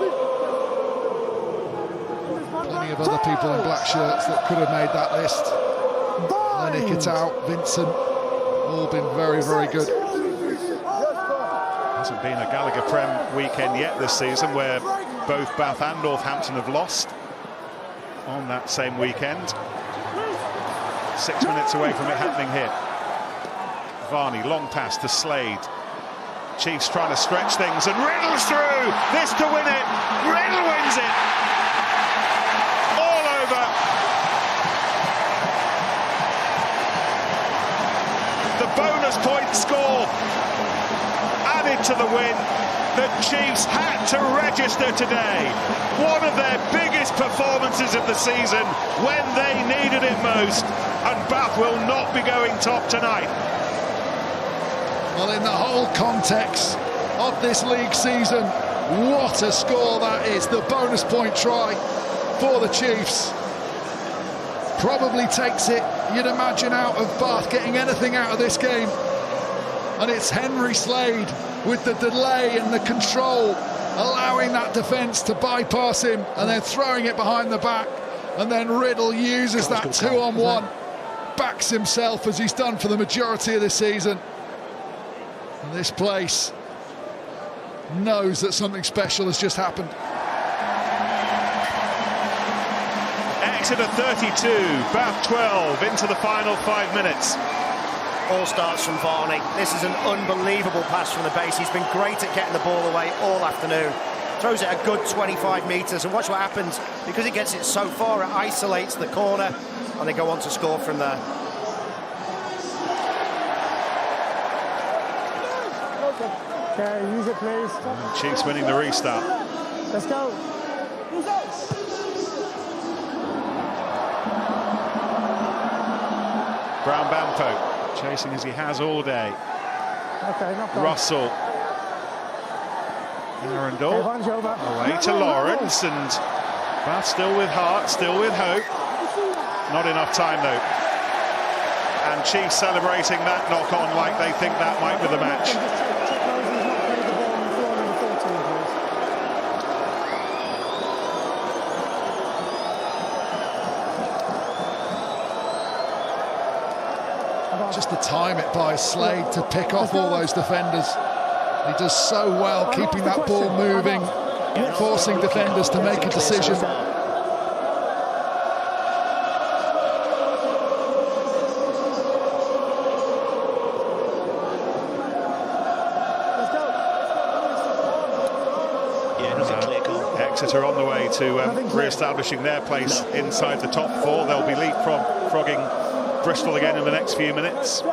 plenty of other people in black shirts that could have made that list. Lenny Kitao, Vincent, all been very, very good. Hasn't been a Gallagher PREM weekend yet this season where both Bath and Northampton have lost on that same weekend. 6 minutes away from it happening here. Varney, long pass to Slade. Chiefs trying to stretch things, and Riddle's through! This to win it! Riddle wins it! All over! The bonus point score added to the win. The Chiefs had to register today. One of their biggest performances of the season when they needed it most. And Bath will not be going top tonight. Well, in the whole context of this league season, what a score that is. The bonus point try for the Chiefs probably takes it, you'd imagine, out of Bath getting anything out of this game. And it's Henry Slade with the delay and the control, allowing that defence to bypass him and then throwing it behind the back. And then Riddle uses that 2-on-1, backs himself as he's done for the majority of this season. And this place knows that something special has just happened. Exeter 32, Bath 12, into the final 5 minutes. All starts from Varney. This is an unbelievable pass from the base. He's been great at getting the ball away all afternoon. Throws it a good 25 metres, and watch what happens. Because he gets it so far, it isolates the corner, and they go on to score from there. Okay, use it, please. And Chiefs winning the restart. Let's go. tempo, chasing as he has all day. Okay, not bad. Russell. Arundel away to Lawrence, and Bath still with heart, still with hope. Not enough time though. And Chiefs celebrating that knock-on like they think that might be the match. Just to time it by Slade to pick off all those defenders. He does so well keeping that ball moving, forcing defenders to make a decision. Exeter on the way to re-establishing their place inside the top four. They'll be leapfrogging Bristol again in the next few minutes.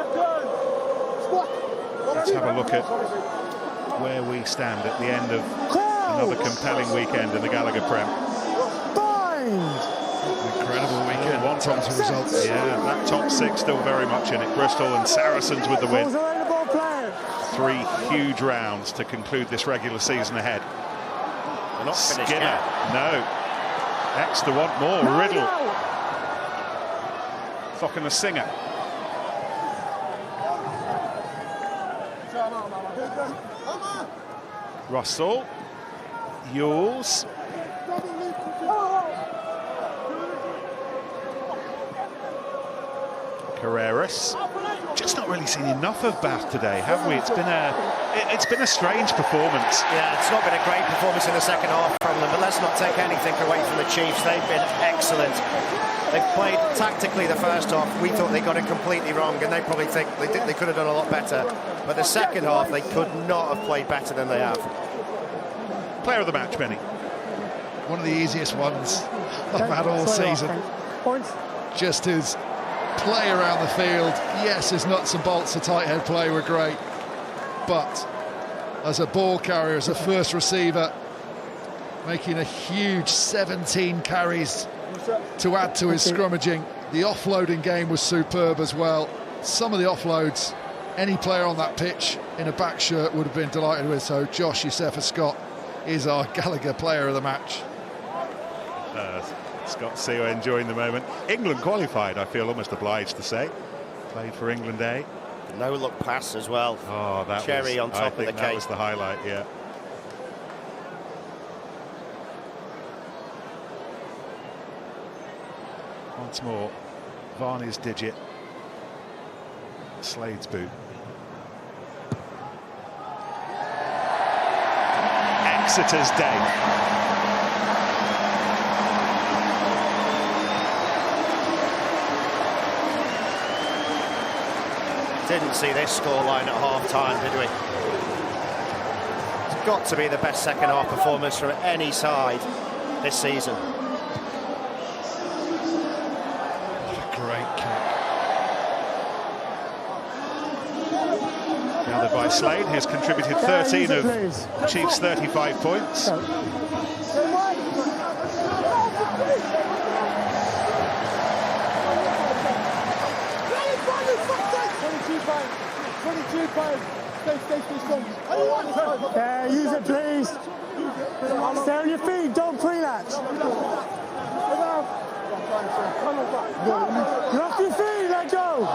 Let's have a look at where we stand at the end of another compelling weekend in the Gallagher PREM. Incredible weekend. One top results. Yeah, that top six still very much in it. Bristol and Saracens with the win. 3 huge rounds to conclude this regular season ahead. They're not finished Skinner, yet. no. Exeter want more. Riddle. Fucking a Singer. Russell. Yules. Carreras. Just not really seen enough of Bath today, have we? It's been a strange performance. Yeah, it's not been a great performance in the second half from them, but let's not take anything away from the Chiefs. They've been excellent. They've played tactically the first half. We thought they got it completely wrong, and they probably think they could have done a lot better. But the second half, they could not have played better than they have. Player of the match, Benny. One of the easiest ones I've had all season. Just his play around the field. Yes, his nuts and bolts of tight head play were great, but as a ball carrier, as a first receiver, making a huge 17 carries to add to his scrummaging. The offloading game was superb as well. Some of the offloads any player on that pitch in a back shirt would have been delighted with. So Josh Yusefa-Scott is our Gallagher player of the match. Scott Sewa enjoying the moment. England qualified, I feel almost obliged to say. Played for England A. No look pass as well. Oh, that cherry on top of the cake. That was the highlight, yeah. Once more, Varney's digit, Slade's boot. Exeter's day. Didn't see this scoreline at half-time, did we? It's got to be the best second-half performance from any side this season. What a great kick. Gathered by Slade, who's contributed 13 of Chiefs' 35 points. Yeah, use it, please. Stay on your feet, don't pre-latch. You're off your feet, let go.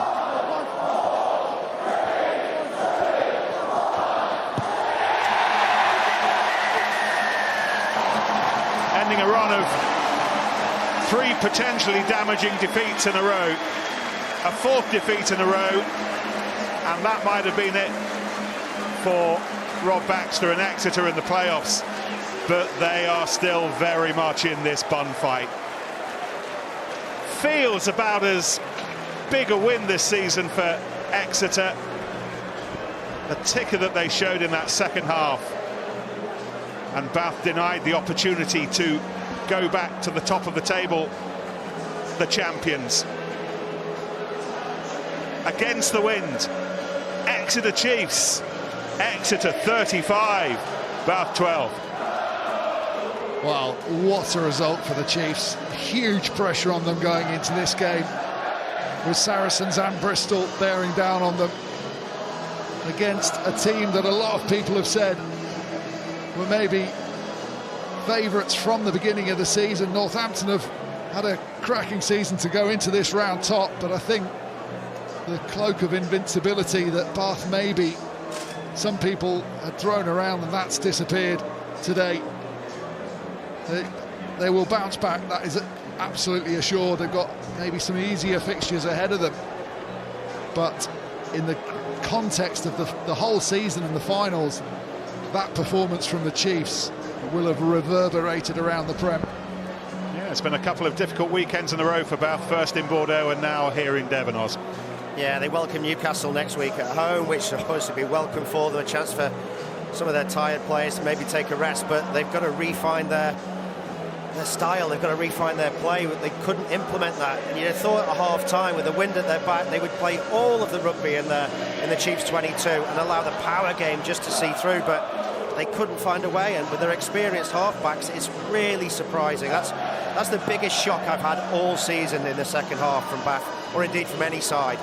Ending a run of 3 potentially damaging defeats in a row. A 4th defeat in a row. And that might have been it for Rob Baxter and Exeter in the playoffs, but they are still very much in this bun fight. Feels about as big a win this season for Exeter. The ticker that they showed in that second half, and Bath denied the opportunity to go back to the top of the table, the champions. Against the wind, Exeter Chiefs, Exeter 35, Bath 12. Well, what a result for the Chiefs. Huge pressure on them going into this game. with Saracens and Bristol bearing down on them against a team that a lot of people have said were maybe favourites from the beginning of the season. Northampton have had a cracking season to go into this round top, but I think the cloak of invincibility that Bath maybe some people had thrown around, and that's disappeared today. They will bounce back, that is absolutely assured. They've got maybe some easier fixtures ahead of them, but in the context of the whole season and the finals, that performance from the Chiefs will have reverberated around the Prem. Yeah, it's been a couple of difficult weekends in a row for Bath, first in Bordeaux and now here in Devon, Oz. Yeah, they welcome Newcastle next week at home, which will obviously be welcome for them, a chance for some of their tired players to maybe take a rest, but they've got to refine their style, they've got to refine their play. They couldn't implement that, and you'd have thought at half-time, with the wind at their back, they would play all of the rugby in the Chiefs 22 and allow the power game just to see through, but they couldn't find a way, and with their experienced halfbacks, it's really surprising. That's the biggest shock I've had all season in the second half from Bath, or indeed from any side.